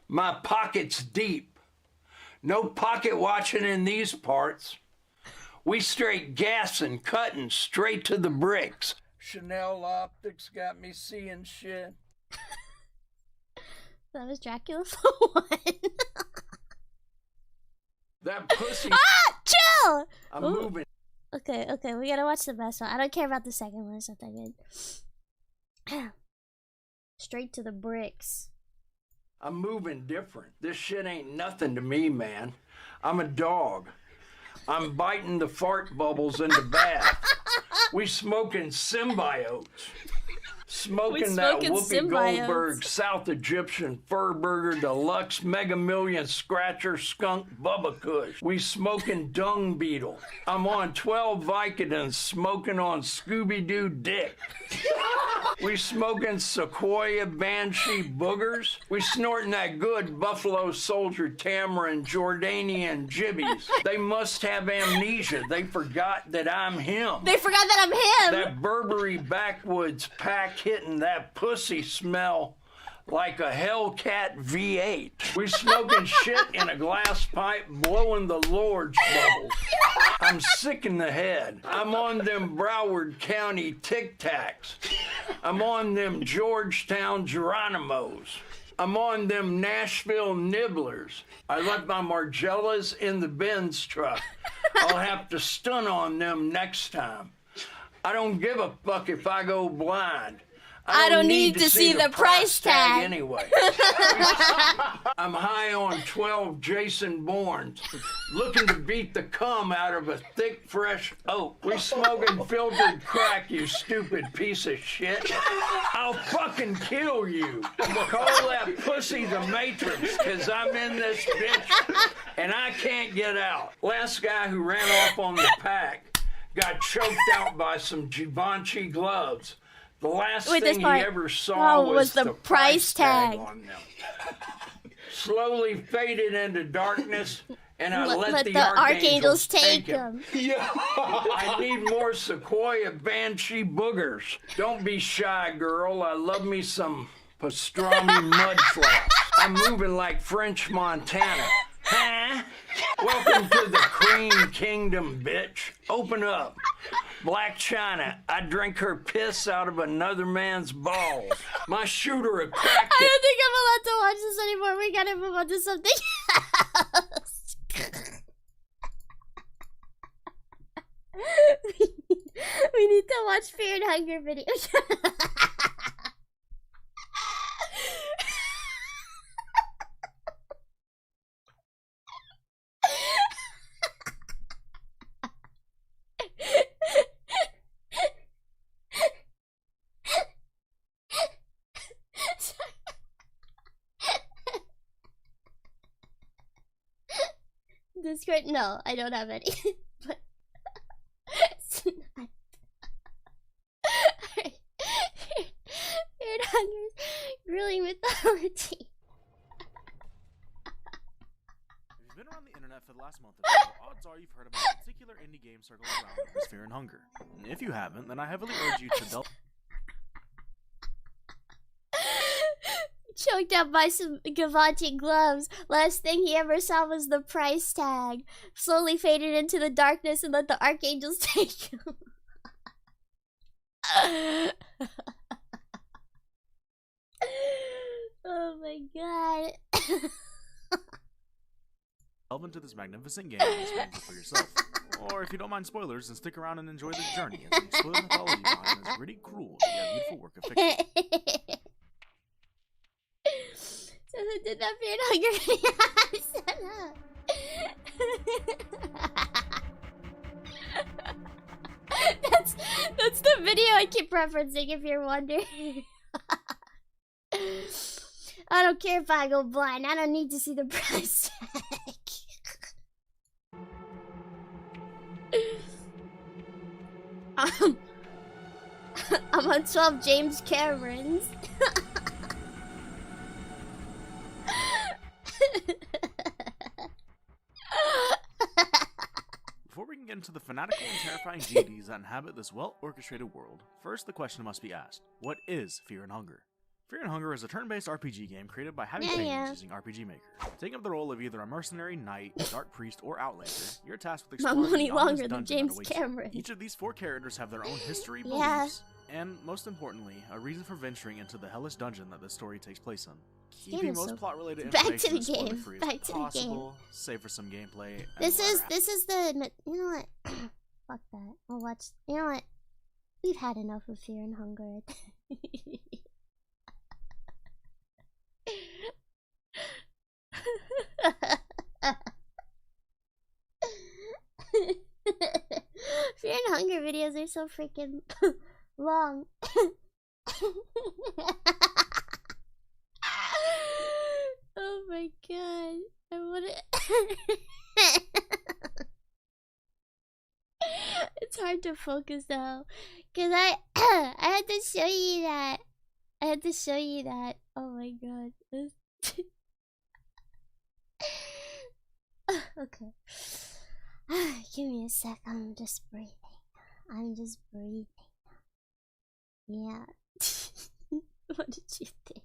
My pockets deep. No pocket watching in these parts. We straight gassing, cutting straight to the bricks. Chanel optics got me seeing shit. That was Dracula for one. That pussy. Ah! Chill! I'm moving. Okay, we gotta watch the best one. I don't care about the second one, it's not that good. Straight to the bricks. I'm moving different. This shit ain't nothing to me, man. I'm a dog. I'm biting the fart bubbles in the bath. We smoking symbiotes. Smoking that Whoopi Goldberg South Egyptian Fur Burger Deluxe Mega Million Scratcher Skunk Bubba Kush. We smoking Dung Beetle. I'm on 12 Vicodins smoking on Scooby-Doo dick. We smoking Sequoia Banshee boogers. We snorting that good Buffalo Soldier Tamarind Jordanian jibbies. They must have amnesia. They forgot that I'm him. They forgot that I'm him. That Burberry backwoods pack hitting that pussy smell like a Hellcat V8. We smoking shit in a glass pipe, blowing the Lord's bubbles. I'm sick in the head. I'm on them Broward County Tic Tacs. I'm on them Georgetown Geronimos. I'm on them Nashville Nibblers. I left my Margellas in the Benz truck. I'll have to stun on them next time. I don't give a fuck if I go blind. I don't need to see the price tag anyway. I'm high on 12 Jason Bournes, looking to beat the cum out of a thick, fresh oak. We smoking filtered crack, you stupid piece of shit. I'll fucking kill you. Call that pussy the Matrix, because I'm in this bitch and I can't get out. Last guy who ran off on the pack got choked out by some Givenchy gloves. The last thing he ever saw was the price tag on them. Slowly faded into darkness, and I let the archangels take him. Yeah. I need more Sequoia Banshee boogers. Don't be shy, girl. I love me some pastrami mud flaps. I'm moving like French Montana. Huh? Welcome to the Cream Kingdom, bitch. Open up. Black China, I drink her piss out of another man's balls. My shooter a crack. I don't think I'm allowed to watch this anymore. We gotta move on to something else. We need to watch Fear and Hunger videos. Discord? No, I don't have any. But Weird Hungers grilling mythology. If you've been around the internet for the last month or so, odds are you've heard about a particular indie game circling around with Fear and Hunger. If you haven't, then I heavily urge you to delve. Choked out by some Givenchy gloves. Last thing he ever saw was the price tag. Slowly faded into the darkness and let the archangels take him. Oh my god. Delve into this magnificent game and experience it for yourself. Or if you don't mind spoilers, then stick around and enjoy this journey as we explore the mythology behind this gritty, cruel, yet beautiful work of fiction. So who did that Fear and Hunger video? That's the video I keep referencing if you're wondering. I don't care if I go blind. I don't need to see the price tag. I'm on 12 James Camerons. Before we can get into the fanatical and terrifying deities that inhabit this well-orchestrated world, first the question must be asked, what is Fear and Hunger? Fear and Hunger is a turn-based RPG game created by Happy Penguins using RPG Maker. Taking up the role of either a mercenary, knight, dark priest, or outlander, you're tasked with exploring money the longer dungeon than James that awaits you. Cameron. Each of these 4 characters have their own history, beliefs, and, most importantly, a reason for venturing into the hellish dungeon that this story takes place in. Keeping most plot-related information as spoiler-free as possible, save for some gameplay. This is the, you know what? Fuck that. We'll watch. You know what? We've had enough of Fear and Hunger. Fear and Hunger videos are so freaking long. Oh my god. I wanna It's hard to focus though, cause I I had to show you that. I had to show you that. Oh my god. Okay. Give me a sec. I'm just breathing. I'm just breathing. Yeah. What did you think?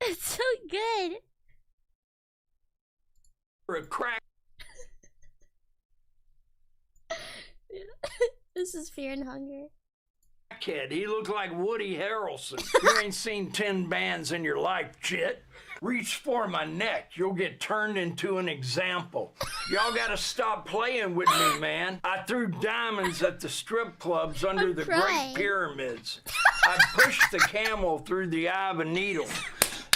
It's so good. For a crack. This is Fear and Hunger. Kid, he looked like Woody Harrelson. You ain't seen 10 bands in your life, shit. Reach for my neck, you'll get turned into an example. Y'all gotta stop playing with me, man. I threw diamonds at the strip clubs under the Great Pyramids. I pushed the camel through the eye of a needle.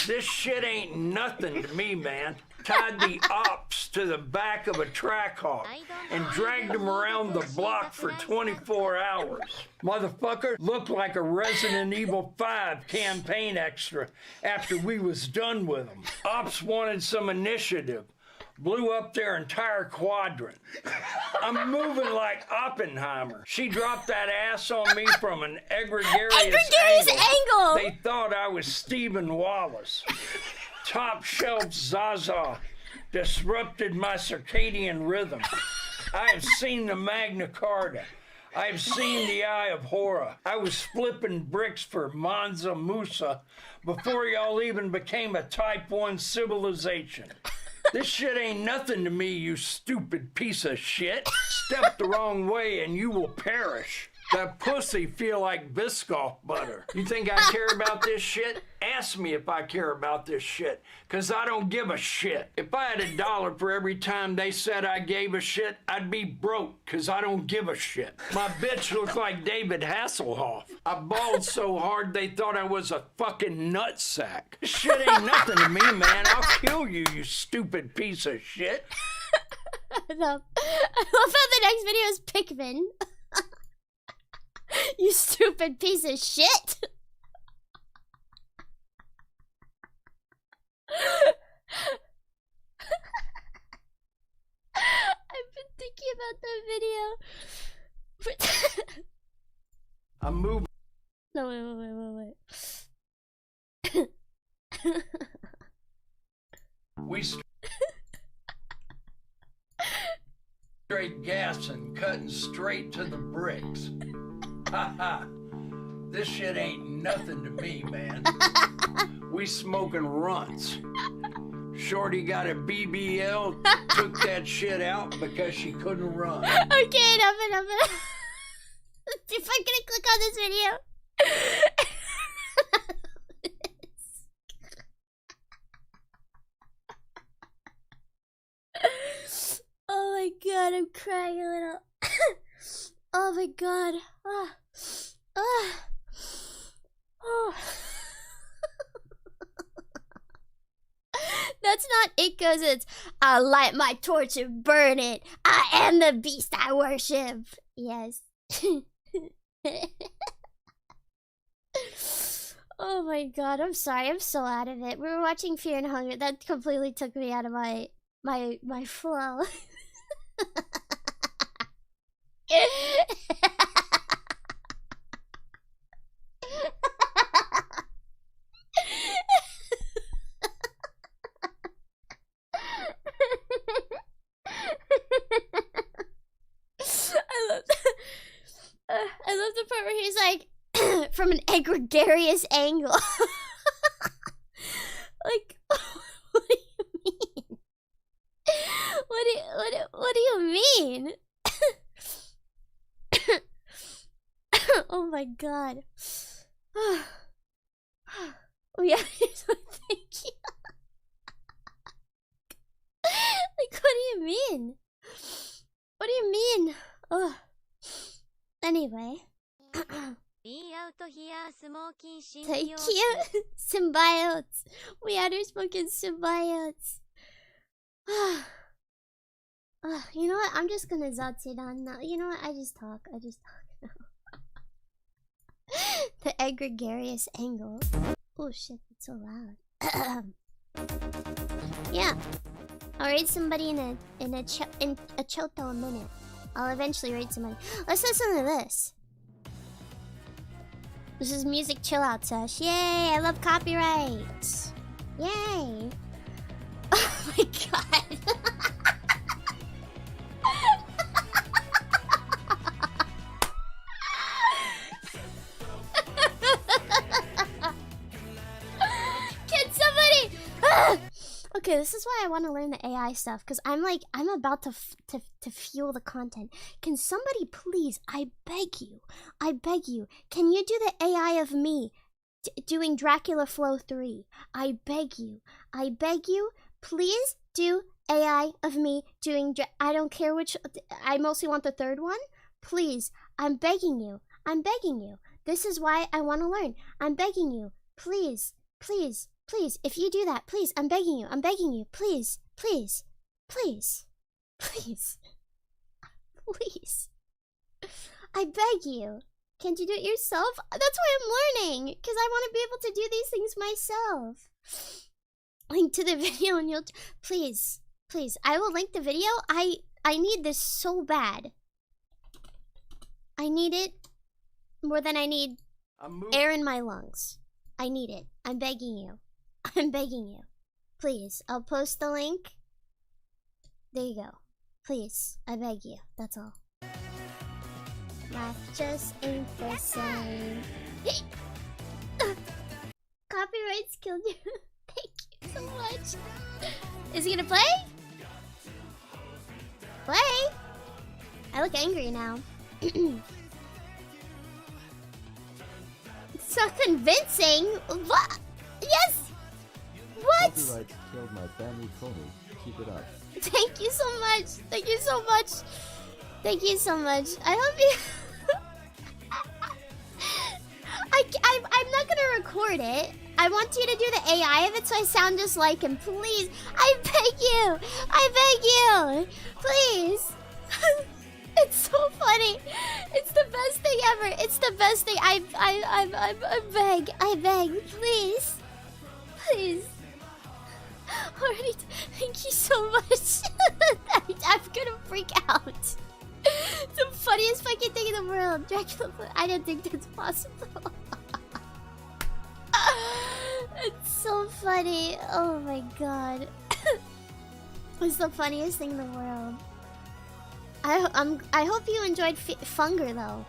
This shit ain't nothing to me, man. Tied the ops to the back of a Trackhawk and dragged him around the block for 24 hours. Motherfucker looked like a Resident Evil 5 campaign extra after we was done with him. Ops wanted some initiative. Blew up their entire quadrant. I'm moving like Oppenheimer. She dropped that ass on me from an egregious angle. They thought I was Stephen Wallace. Top shelf Zaza disrupted my circadian rhythm. I have seen the Magna Carta. I have seen the Eye of Horror. I was flipping bricks for Mansa Musa before y'all even became a Type 1 civilization. This shit ain't nothing to me, you stupid piece of shit. Step the wrong way and you will perish. That pussy feel like Biscoff butter. You think I care about this shit? Ask me if I care about this shit, cause I don't give a shit. If I had $1 for every time they said I gave a shit, I'd be broke, cause I don't give a shit. My bitch looked like David Hasselhoff. I bawled so hard they thought I was a fucking nutsack. This shit ain't nothing to me, man. I'll kill you, you stupid piece of shit. I love how the next video is Pikmin. You stupid piece of shit. I've been thinking about that video. I'm moving. No, wait. We straight gassing, cutting straight to the bricks. Ha ha. This shit ain't nothing to me, man. We smoking runts. Shorty got a BBL, took that shit out because she couldn't run. Okay, enough. If I'm gonna click on this video. Oh my god, I'm crying a little. Oh my god. Oh. That's not it, cause it's I light my torch and burn it. I am the beast I worship. Yes. Oh my god, I'm sorry, I'm so out of it. We were watching Fear and Hunger. That completely took me out of my flow. I love the part where he's like, from an egregious angle. Like, what do you mean? What do you mean? Oh my god. Oh yeah, thank you. Like, what do you mean? What do you mean? Oh. Anyway. Thank you. Symbiotes. We are smoking symbiotes. You know what? I'm just gonna zatsudan now. You know what? I just talk now. The egregious angle. Oh shit, it's so loud. Yeah. I'll raid somebody in a choto a minute. I'll eventually raid somebody. Let's listen to this. This is music chill out sesh. Yay! I love copyright. Yay! Oh my god. Can somebody? Okay, this is why I want to learn the AI stuff, because I'm about to fuel the content. Can somebody please, I beg you, can you do the AI of me doing Dracula Flow 3? I beg you, please do AI of me doing, I don't care which, I mostly want the third one. Please, I'm begging you. This is why I want to learn. I'm begging you, please. If you do that, please, I'm begging you, please. I beg you. Can't you do it yourself? That's why I'm learning, because I want to be able to do these things myself. Link to the video and you'll... Please. I will link the video. I need this so bad. I need it more than I need air in my lungs. I need it. I'm begging you. Please, I'll post the link. There you go. Please, I beg you. That's all. Life just ain't the same. Copyrights killed you. Thank you so much. Is he gonna play? Play? I look angry now. It's so convincing. What? Yes! What? Copyrights killed my family, Coni. Keep it up. Thank you so much. I hope you... I'm not gonna record it. I want you to do the AI of it so I sound just like him. Please. I beg you. Please. It's so funny. It's the best thing ever. It's the best thing. I beg. Please. Alright. Thank you so much. I'm gonna freak out. It's the funniest fucking thing in the world. Dracula. I don't think that's possible. It's so funny. Oh my god. It's the funniest thing in the world. I hope you enjoyed Funger though.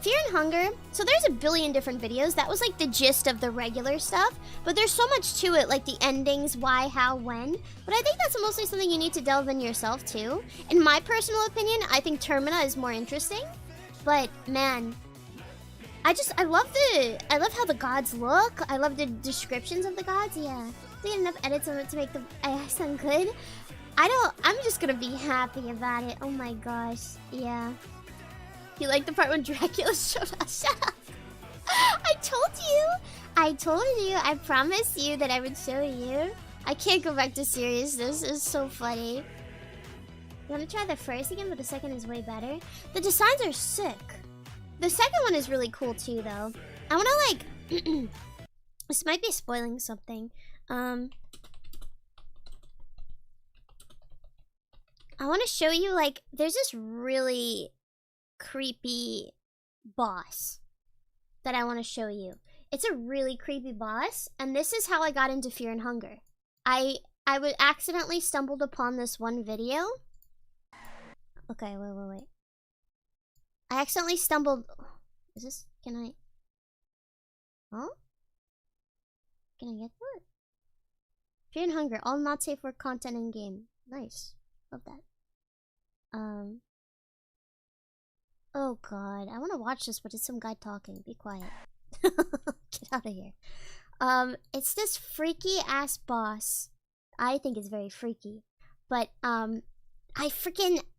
Fear and Hunger. So there's a billion different videos. That was like the gist of the regular stuff. But there's so much to it, like the endings, why, how, when. But I think that's mostly something you need to delve in yourself too. In my personal opinion, I think Termina is more interesting. But man, I love how the gods look. I love the descriptions of the gods. Yeah, they get enough edits on it to make the AI sound good. I'm just gonna be happy about it. Oh my gosh, yeah. You like the part when Dracula showed up? Shut up. I told you. I promised you that I would show you. I can't go back to seriousness. It's so funny. You wanna try the first again, but the second is way better? The designs are sick. The second one is really cool too, though. I wanna like... This might be spoiling something. I wanna show you, like, there's this really creepy boss that I wanna show you. It's a really creepy boss, and this is how I got into Fear and Hunger. I would accidentally stumbled upon this one video. Okay, wait. I accidentally stumbled... Is this... Can I... Huh? Can I get that? Fear and Hunger. All not safe for content in game. Nice. Love that. Oh god. I want to watch this, but it's some guy talking. Be quiet. Get out of here. It's this freaky ass boss. I think it's very freaky. But,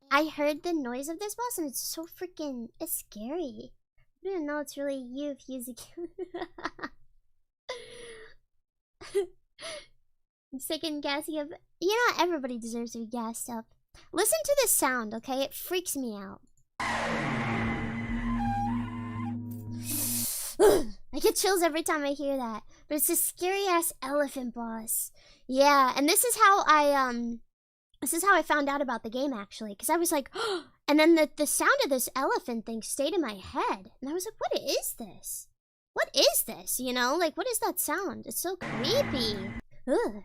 I heard the noise of this boss and it's so freaking... It's scary. I don't know it's really you if you use a I'm second gassing up. You know, everybody deserves to be gassed up. Listen to this sound, okay? It freaks me out. I get chills every time I hear that. But it's this scary ass elephant boss. Yeah, and this is how I found out about the game actually, because I was like, oh, and then the sound of this elephant thing stayed in my head, and I was like, what is this? What is this? You know, like, what is that sound? It's so creepy. Ugh.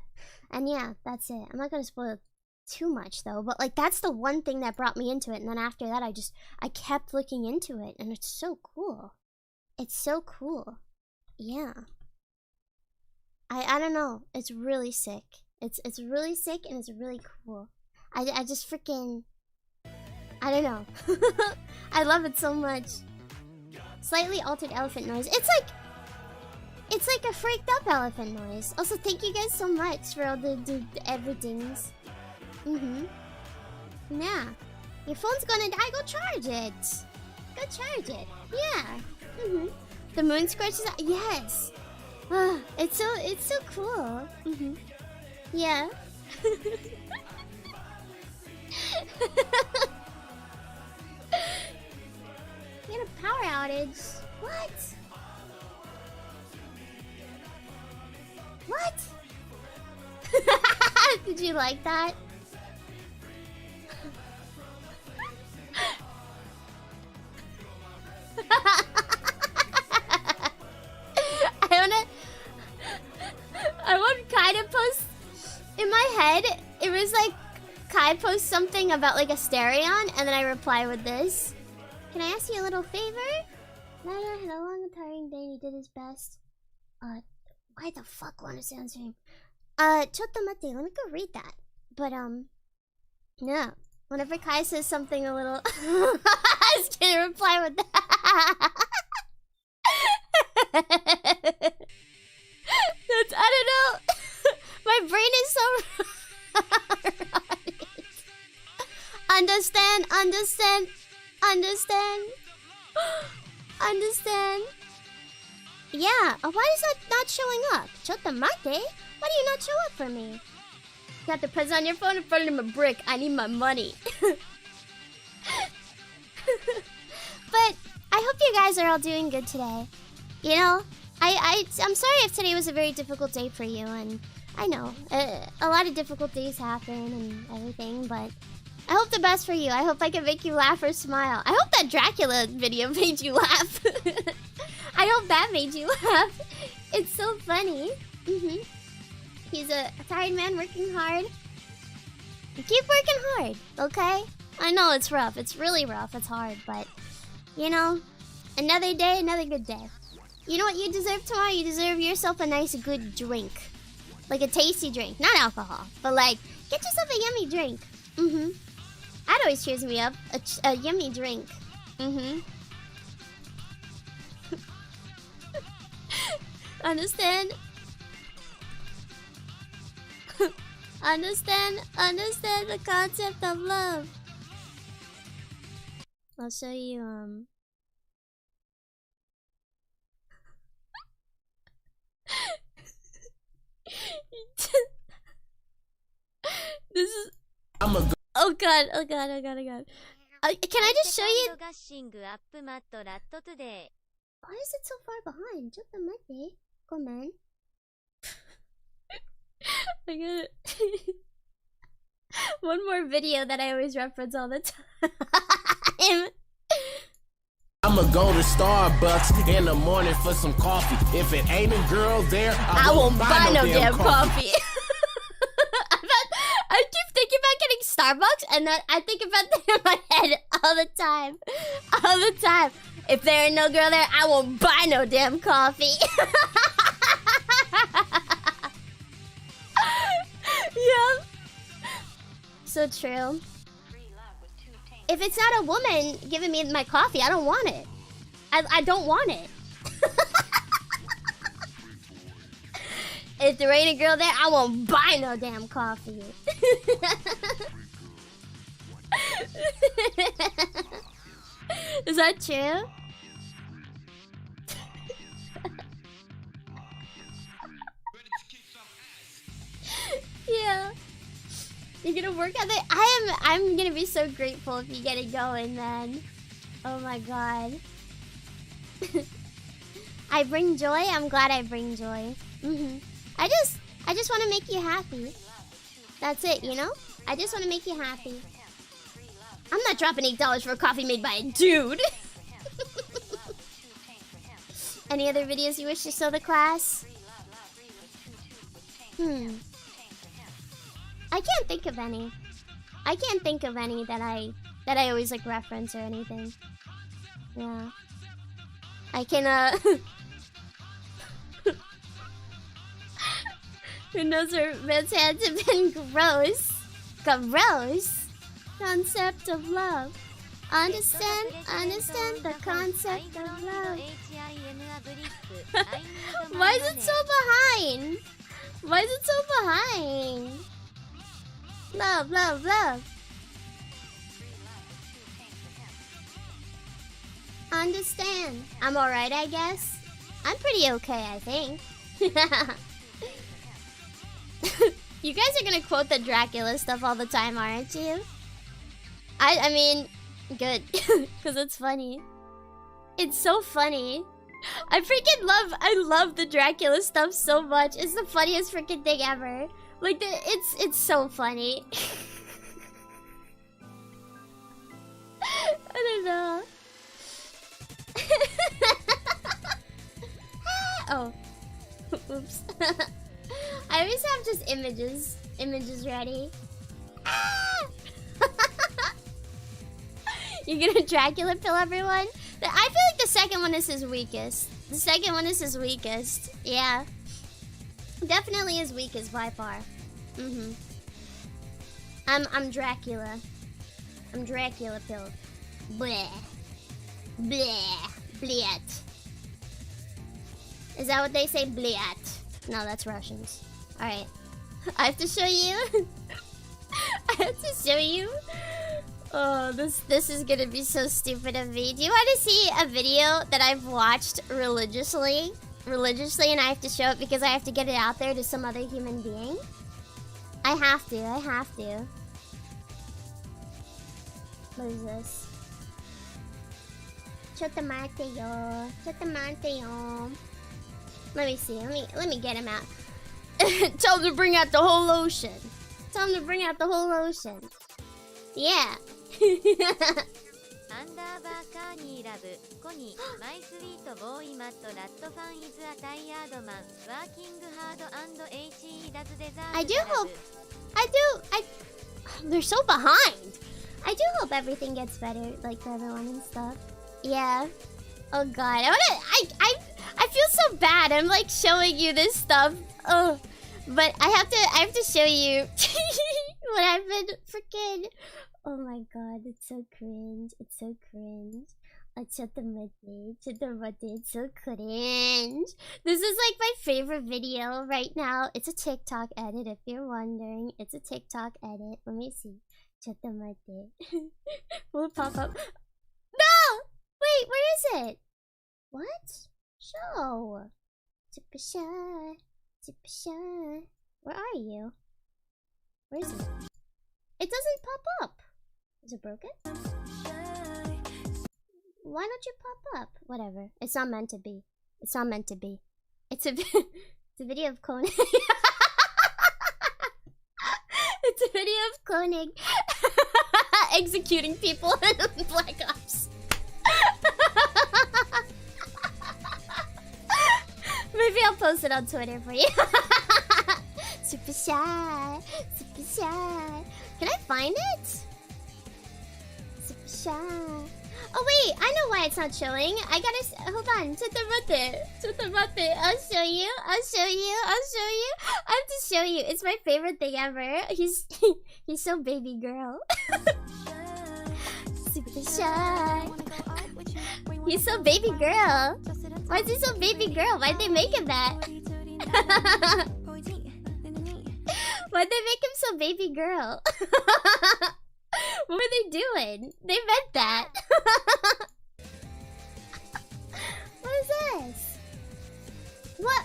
And yeah, that's it. I'm not gonna spoil too much though, but like that's the one thing that brought me into it, and then after that I kept looking into it, and it's so cool. It's so cool. Yeah. I don't know. It's really sick. It's really sick and it's really cool. I just freaking, I don't know. I love it so much. Slightly altered elephant noise. It's like a freaked up elephant noise. Also, thank you guys so much for all the everythings. Yeah. Your phone's gonna die, go charge it. Go charge it. Yeah. The moon scorches out. Yes. It's so cool. Yeah. You had a power outage. What? What? Did you like that? I want Kai to post. In my head, it was like Kai posts something about like a Asterion, and then I reply with this. Can I ask you a little favor? Nana had a long and tiring day and he did his best. Why the fuck wanna say answer him? Chotomate, let me go read that. But yeah. Whenever Kai says something a little I was gonna reply with that. That's, I don't know. My brain is so Understand. Yeah, why is that not showing up? Chotomate, why do you not show up for me? Got the present on your phone in front of a brick. I need my money. But I hope you guys are all doing good today. You know, I'm sorry if today was a very difficult day for you, and I know a lot of difficult days happen and everything, but I hope the best for you. I hope I can make you laugh or smile. I hope that Dracula video made you laugh. I hope that made you laugh. It's so funny. He's a tired man working hard. Keep working hard, okay? I know it's rough. It's really rough. It's hard, but you know, another day, another good day. You know what you deserve tomorrow? You deserve yourself a nice, good drink. Like a tasty drink. Not alcohol, but like, get yourself a yummy drink. That always cheers me up. A yummy drink. Understand? Understand the concept of love. I'll show you, This is... Oh god. Can I just show you? Why is it so far behind? Comment. I got it. One more video that I always reference all the time. I'ma go to Starbucks in the morning for some coffee. If it ain't a girl there, I won't buy no damn coffee. I keep thinking about getting Starbucks, and then I think about that in my head all the time. All the time. If there ain't no girl there, I won't buy no damn coffee. Yeah. So true. If it's not a woman giving me my coffee, I don't want it. I don't want it. If there ain't a girl there, I won't buy no damn coffee. Is that true? Yeah. You're gonna work on it? I'm gonna be so grateful if you get it going, man. Oh my god. I bring joy. I'm glad I bring joy. I just want to make you happy. That's it, you know? I just want to make you happy. I'm not dropping $8 for a coffee made by a dude. Any other videos you wish to show the class? I can't think of any. I can't think of any that I always like reference or anything. Yeah. I can Who knows where man's hands have been gross? Gross? Concept of love. Understand the concept of love. Why is it so behind? Why is it so behind? Love, love, love. Understand. I'm alright, I guess. I'm pretty okay, I think. You guys are gonna quote the Dracula stuff all the time, aren't you? I mean, good. Because it's funny. It's so funny. I love the Dracula stuff so much. It's the funniest freaking thing ever. Like, it's so funny. I don't know. Oh. Oops. I always have just images ready. You're gonna Dracula pill everyone? I feel like the second one is his weakest. The second one is his weakest. Yeah. Definitely his weakest by far. I'm Dracula. I'm Dracula pill. Bleh. Bleh. Bliat. Is that what they say? Bliat. No, that's Russians. Alright. I have to show you. I have to show you. Oh, this is gonna be so stupid of me. Do you want to see a video that I've watched religiously? And I have to show it because I have to get it out there to some other human being? I have to. What is this? Chotomateo. Let me see. Let me get him out. Tell him to bring out the whole ocean. Yeah. They're so behind. I do hope everything gets better, like for everyone and stuff. Yeah. Oh god, I feel so bad. I'm like showing you this stuff. Oh, but I have to show you what I've been freaking. Oh my god, it's so cringe. It's so cringe. It's so cringe. This is like my favorite video right now. It's a TikTok edit, if you're wondering. It's a TikTok edit. Let me see. Will it pop up? No! Wait, where is it? What? Show. Super shy. Where are you? Where is it? It doesn't pop up. Is it broken? Why don't you pop up? Whatever. It's not meant to be. It's a video of Coni. It's a video of Coni executing people in Black Ops. Maybe I'll post it on Twitter for you. Super shy. Can I find it? Super shy. Oh wait, I know why it's not showing. I gotta hold on. Chotomate. I'll show you. I have to show you. It's my favorite thing ever. He's so baby girl. Super shy. He's so baby girl. Why is he so baby girl? Why'd they make him that? Why'd they make him so baby girl? What were they doing? They meant that. What is this? What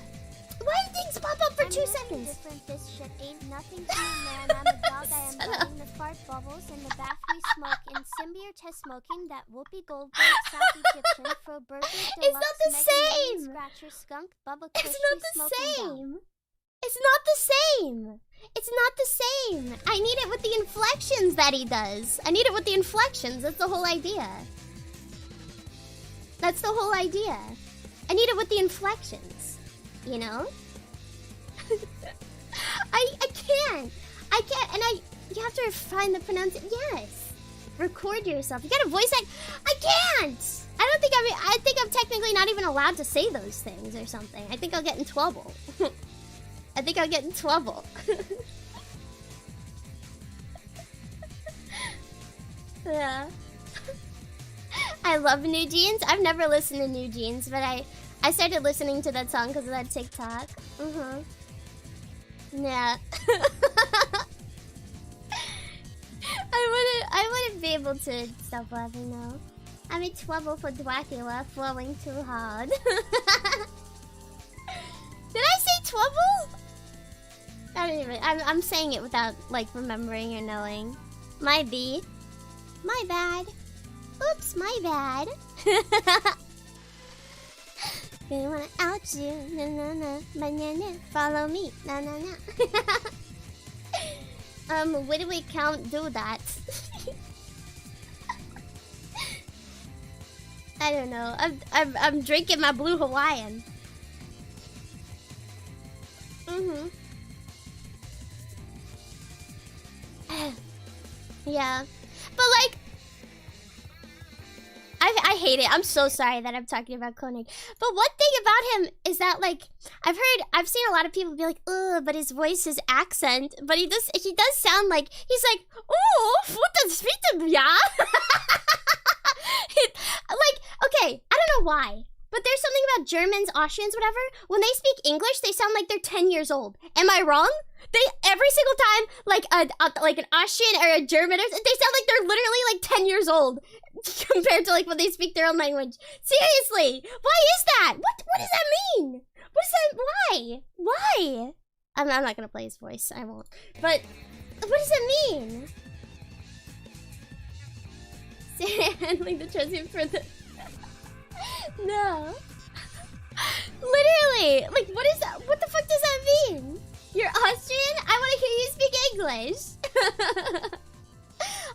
Why did things pop up for 2 seconds? Different. This shit ain't nothing to me, man. I'm a dog. I am letting the fart bubbles in the bath we smoke. In Symbiar test smoking that Whoopi Goldberg, South Egyptian, Fro Burger, It's not the same. Scratcher, skunk, Bubba It's not the same. It's not the same. It's not the same. I need it with the inflections that he does. I need it with the inflections. That's the whole idea. That's the whole idea. I need it with the inflections. You know? I can't. And you have to refine the pronunciation. Yes. Record yourself. You gotta voice act. I can't. I think I'm technically not even allowed to say those things or something. I think I'll get in trouble. I think I'll get in trouble. Yeah. I love New Jeans. I've never listened to New Jeans, but I started listening to that song because of that TikTok. Yeah. I wouldn't be able to stop laughing though. I'm in trouble for Dracula flowing too hard. Did I say trouble? I don't even. I'm saying it without like remembering or knowing. My bad. Oops, my bad. Gonna wanna out you, na na na, banana, follow me, na na na. Where do we do that? I don't know. I'm drinking my blue Hawaiian. Yeah, but like, I hate it. I'm so sorry that I'm talking about Coni. But one thing about him is that like I've seen a lot of people be like, ugh, but his voice, his accent, but he does sound like he's like, oh, what speak to ya? Like, okay, I don't know why, but there's something about Germans, Austrians, whatever. When they speak English, they sound like they're 10 years old. Am I wrong? They every single time, like an Austrian or a German, they sound like they're literally like 10 years old compared to like when they speak their own language. Seriously, why is that? What does that mean? What is that? Why? I'm not gonna play his voice. I won't. But what does it mean? Handling the transient for the no. Literally, like what is that? What the fuck does that mean? You're Austrian? I want to hear you speak English.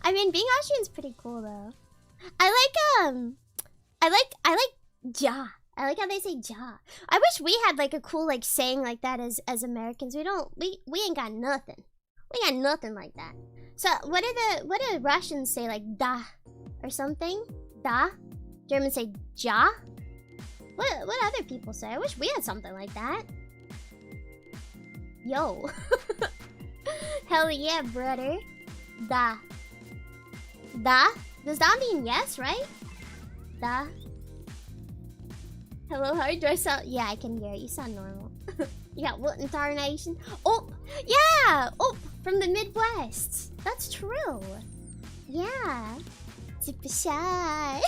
I mean, being Austrian's pretty cool though. I like ja. I like how they say ja. I wish we had like a cool like saying like that as Americans. We ain't got nothing. We got nothing like that. So what do Russians say, like da or something? Da? Germans say ja? What other people say? I wish we had something like that. Yo. Hell yeah, brother. Da. Da? Does that mean yes, right? Da. Hello, how do I sound? Yeah, I can hear it. You sound normal. You got what intonation? Oh, yeah! Oh, from the Midwest. That's true. Yeah. Super shy.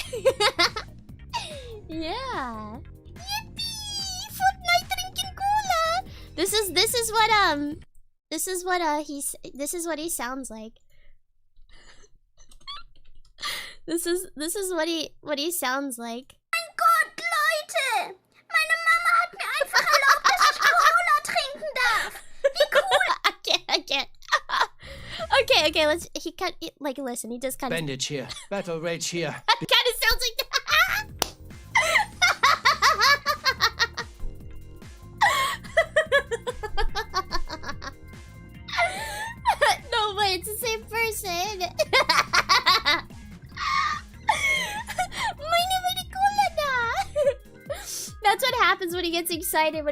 Yeah. Yippee! Fortnite drinking cola. This is what he sounds like. This is what he sounds like. Mein Gott, Leute! Meine Mama hat mir einfach erlaubt, dass ich Cola trinken darf. Wie cool! I can't. Okay, let's. Listen. He just kind of. Bandage here. Battle rage here. Kind of sounds like that. No way, it's the same person. That's what happens when he gets excited.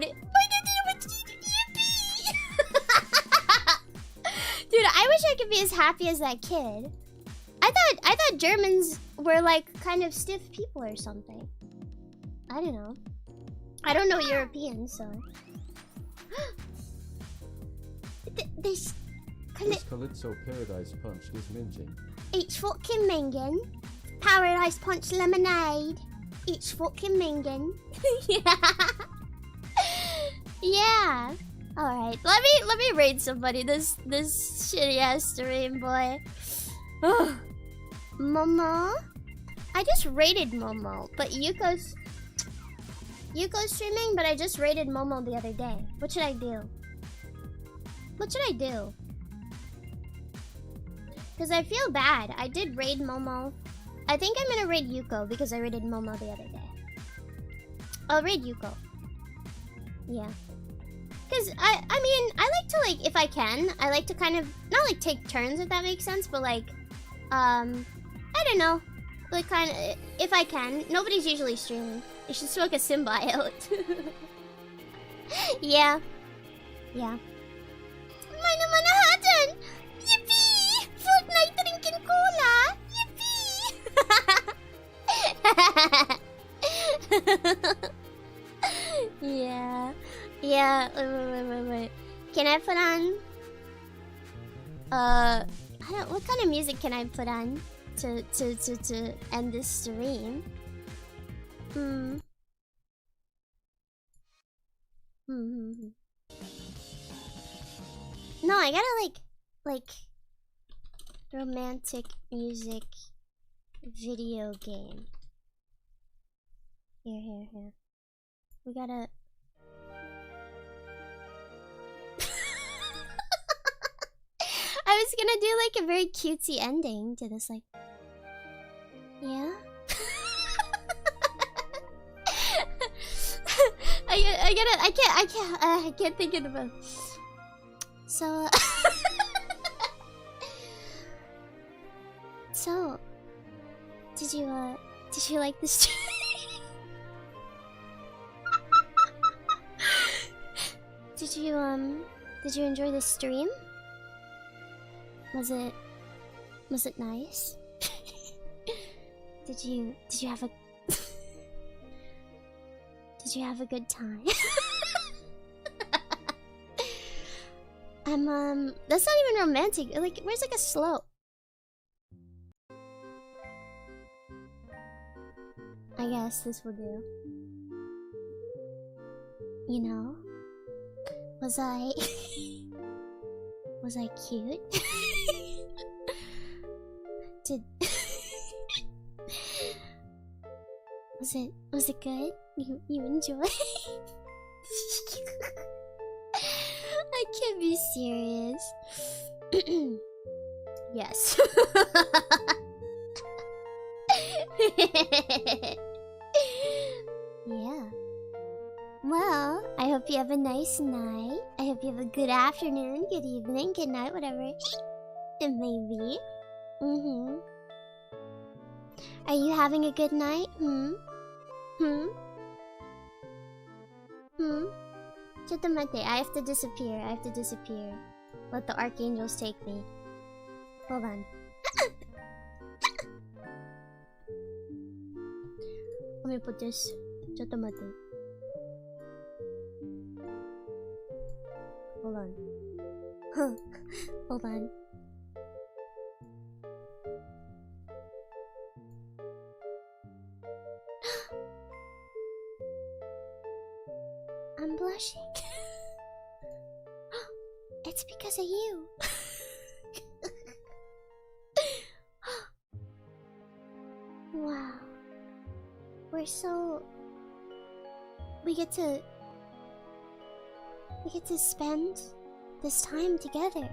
Dude, I wish I could be as happy as that kid. I thought Germans were like kind of stiff people or something. I don't know. I don't know Europeans, so. This Calypso Paradise Punch is minging. It's fucking minging. Paradise Punch lemonade. It's fucking minging. Yeah. Yeah. Alright. Let me raid somebody. This shitty ass stream, boy. Ugh. Momo? I just raided Momo, but Yuko's streaming, but I just raided Momo the other day. What should I do? What should I do? Because I feel bad. I did raid Momo. I think I'm gonna raid Yuko because I raided Momo the other day. I'll raid Yuko. Yeah. Because I mean, I like to, like, if I can, I like to kind of, not like take turns, if that makes sense, but like, I don't know. Like, kind of, if I can. Nobody's usually streaming. You should smoke a symbiote. Yeah. Yeah. Mana Manhattan! Yippee! Fortnite drinking cola! Yippee! Yeah. Yeah. Wait. Can I put on? I don't. What kind of music can I put on to end this stream? No, I gotta like romantic music video game. Here. We gotta. I was gonna do like a very cutesy ending to this, like. Yeah. I can't think of the book. So, so, did you like this? Did you enjoy the stream? Was it nice? Did you have a Did you have a good time? That's not even romantic. Like, where's like a slope? I guess this will do. You know? Was I cute? Was it good? You enjoy? I can't be serious. Yes. Yeah. Well, I hope you have a nice night. I hope you have a good afternoon, good evening, good night, whatever it may be. Are you having a good night? Chotomate, I have to disappear. Let the archangels take me. Hold on. Let me put this. Chotomate. Hold on. Hold on. I'm blushing. It's because of you. Wow. We get to spend this time together.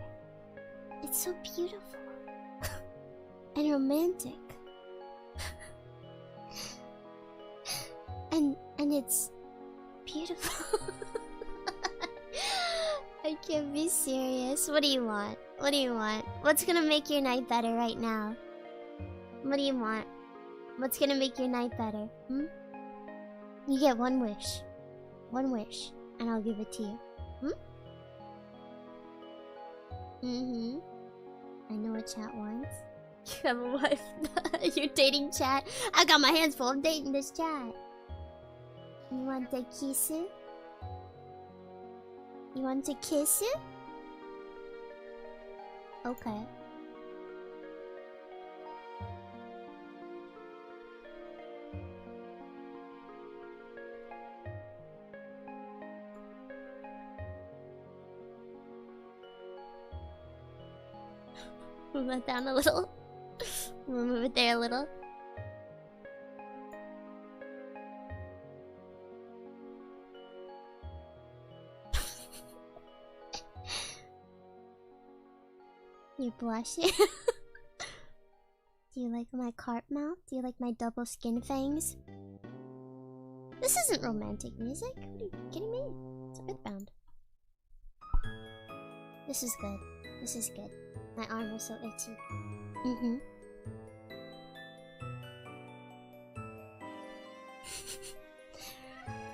It's so beautiful and romantic. and it's beautiful. I can't be serious. What do you want? What's gonna make your night better right now? What do you want? What's gonna make your night better? You get one wish. And I'll give it to you. I know what chat wants. You have a wife. You're dating chat. I got my hands full of dating this chat. You want to kiss it? You want to kiss it? Okay. Move that down a little. We'll move it there a little. You're blushing. Do you like my carp mouth? Do you like my double skin fangs? This isn't romantic music. What are you kidding me? It's Earthbound. This is good. This is good. My arm was so itchy.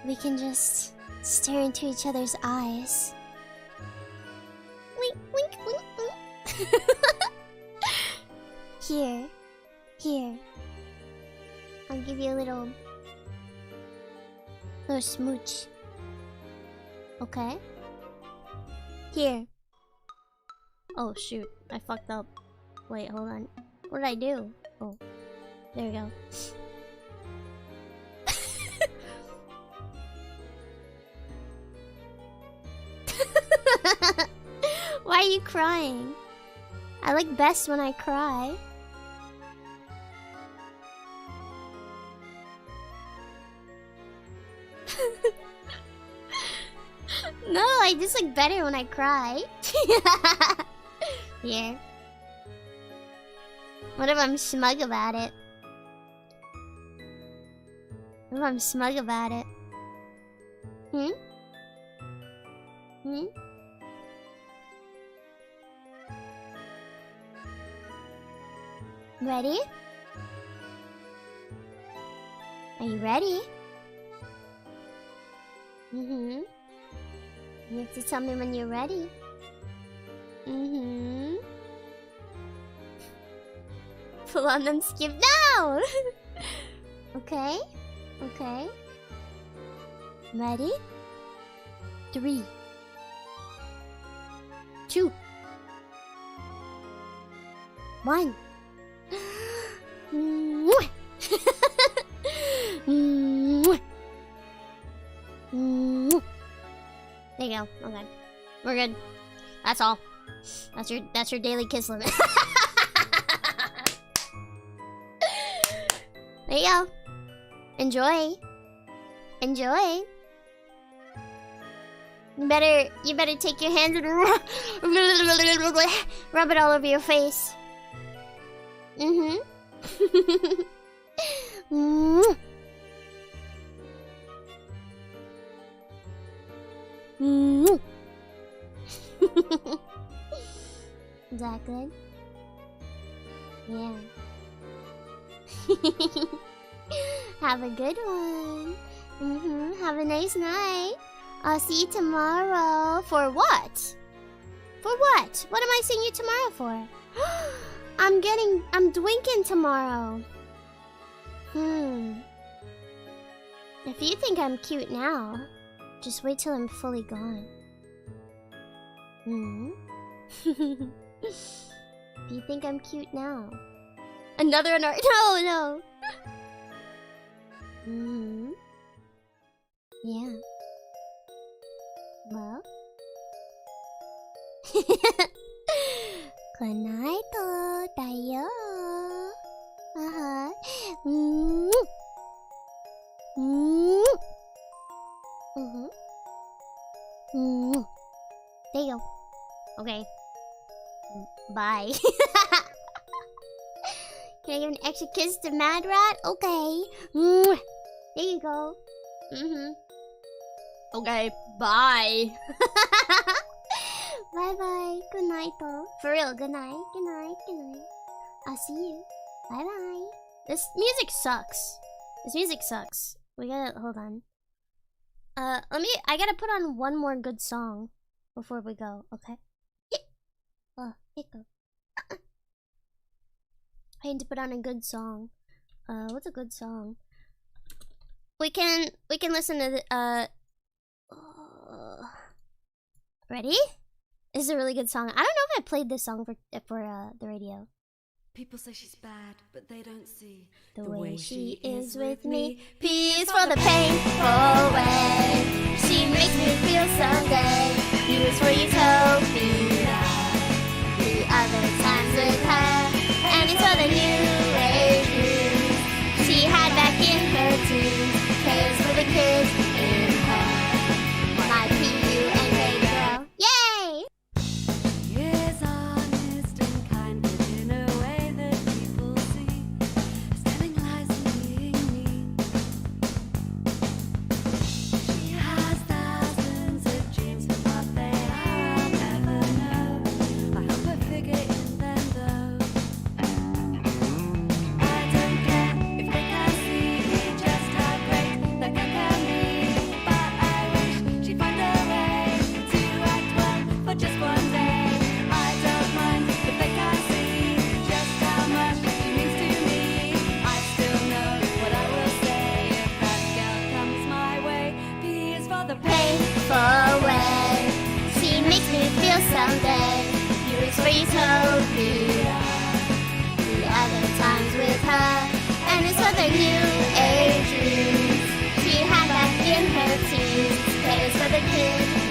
We can just stare into each other's eyes. Wink, wink, wink, wink. Here. Here. I'll give you a little smooch. Okay? Here. Oh shoot, I fucked up. Wait, hold on. What did I do? Oh, there we go. Why are you crying? I like best when I cry. No, I just like better when I cry. Here. What if I'm smug about it? What if I'm smug about it? Ready? Are you ready? You have to tell me when you're ready. Pull on them, skip down. Okay. Okay. Ready? 3, 2, 1. There you go. Okay. We're good. That's all. That's your daily kiss limit. There you go. Enjoy. Enjoy. You better take your hands and rub it all over your face. Is that good? Yeah. Have a good one. Have a nice night. I'll see you tomorrow. For what? For what? What am I seeing you tomorrow for? I'm dwinking tomorrow. If you think I'm cute now, just wait till I'm fully gone. If you think I'm cute now. Another no. Yeah. Well. Konaito dayo. There you go. Okay. Bye. Can I give an extra kiss to Mad Rat? Okay. There you go. Okay. Bye. Bye bye. Good night, though. For real. Good night. Good night. Good night. I'll see you. Bye bye. This music sucks. This music sucks. We gotta hold on. I gotta put on one more good song before we go. Okay. Oh, hiccup. I need to put on a good song. What's a good song? We can listen to the ready? This is a really good song. I don't know if I played this song for the radio. People say she's bad, but they don't see the way she is with me. Peace for the painful way. She makes me feel someday. Use for utopia. The other times with her. real someday. Here's for utopia. The other times with her, and it's for the new age youth. She had that in her teens. There's for the kids.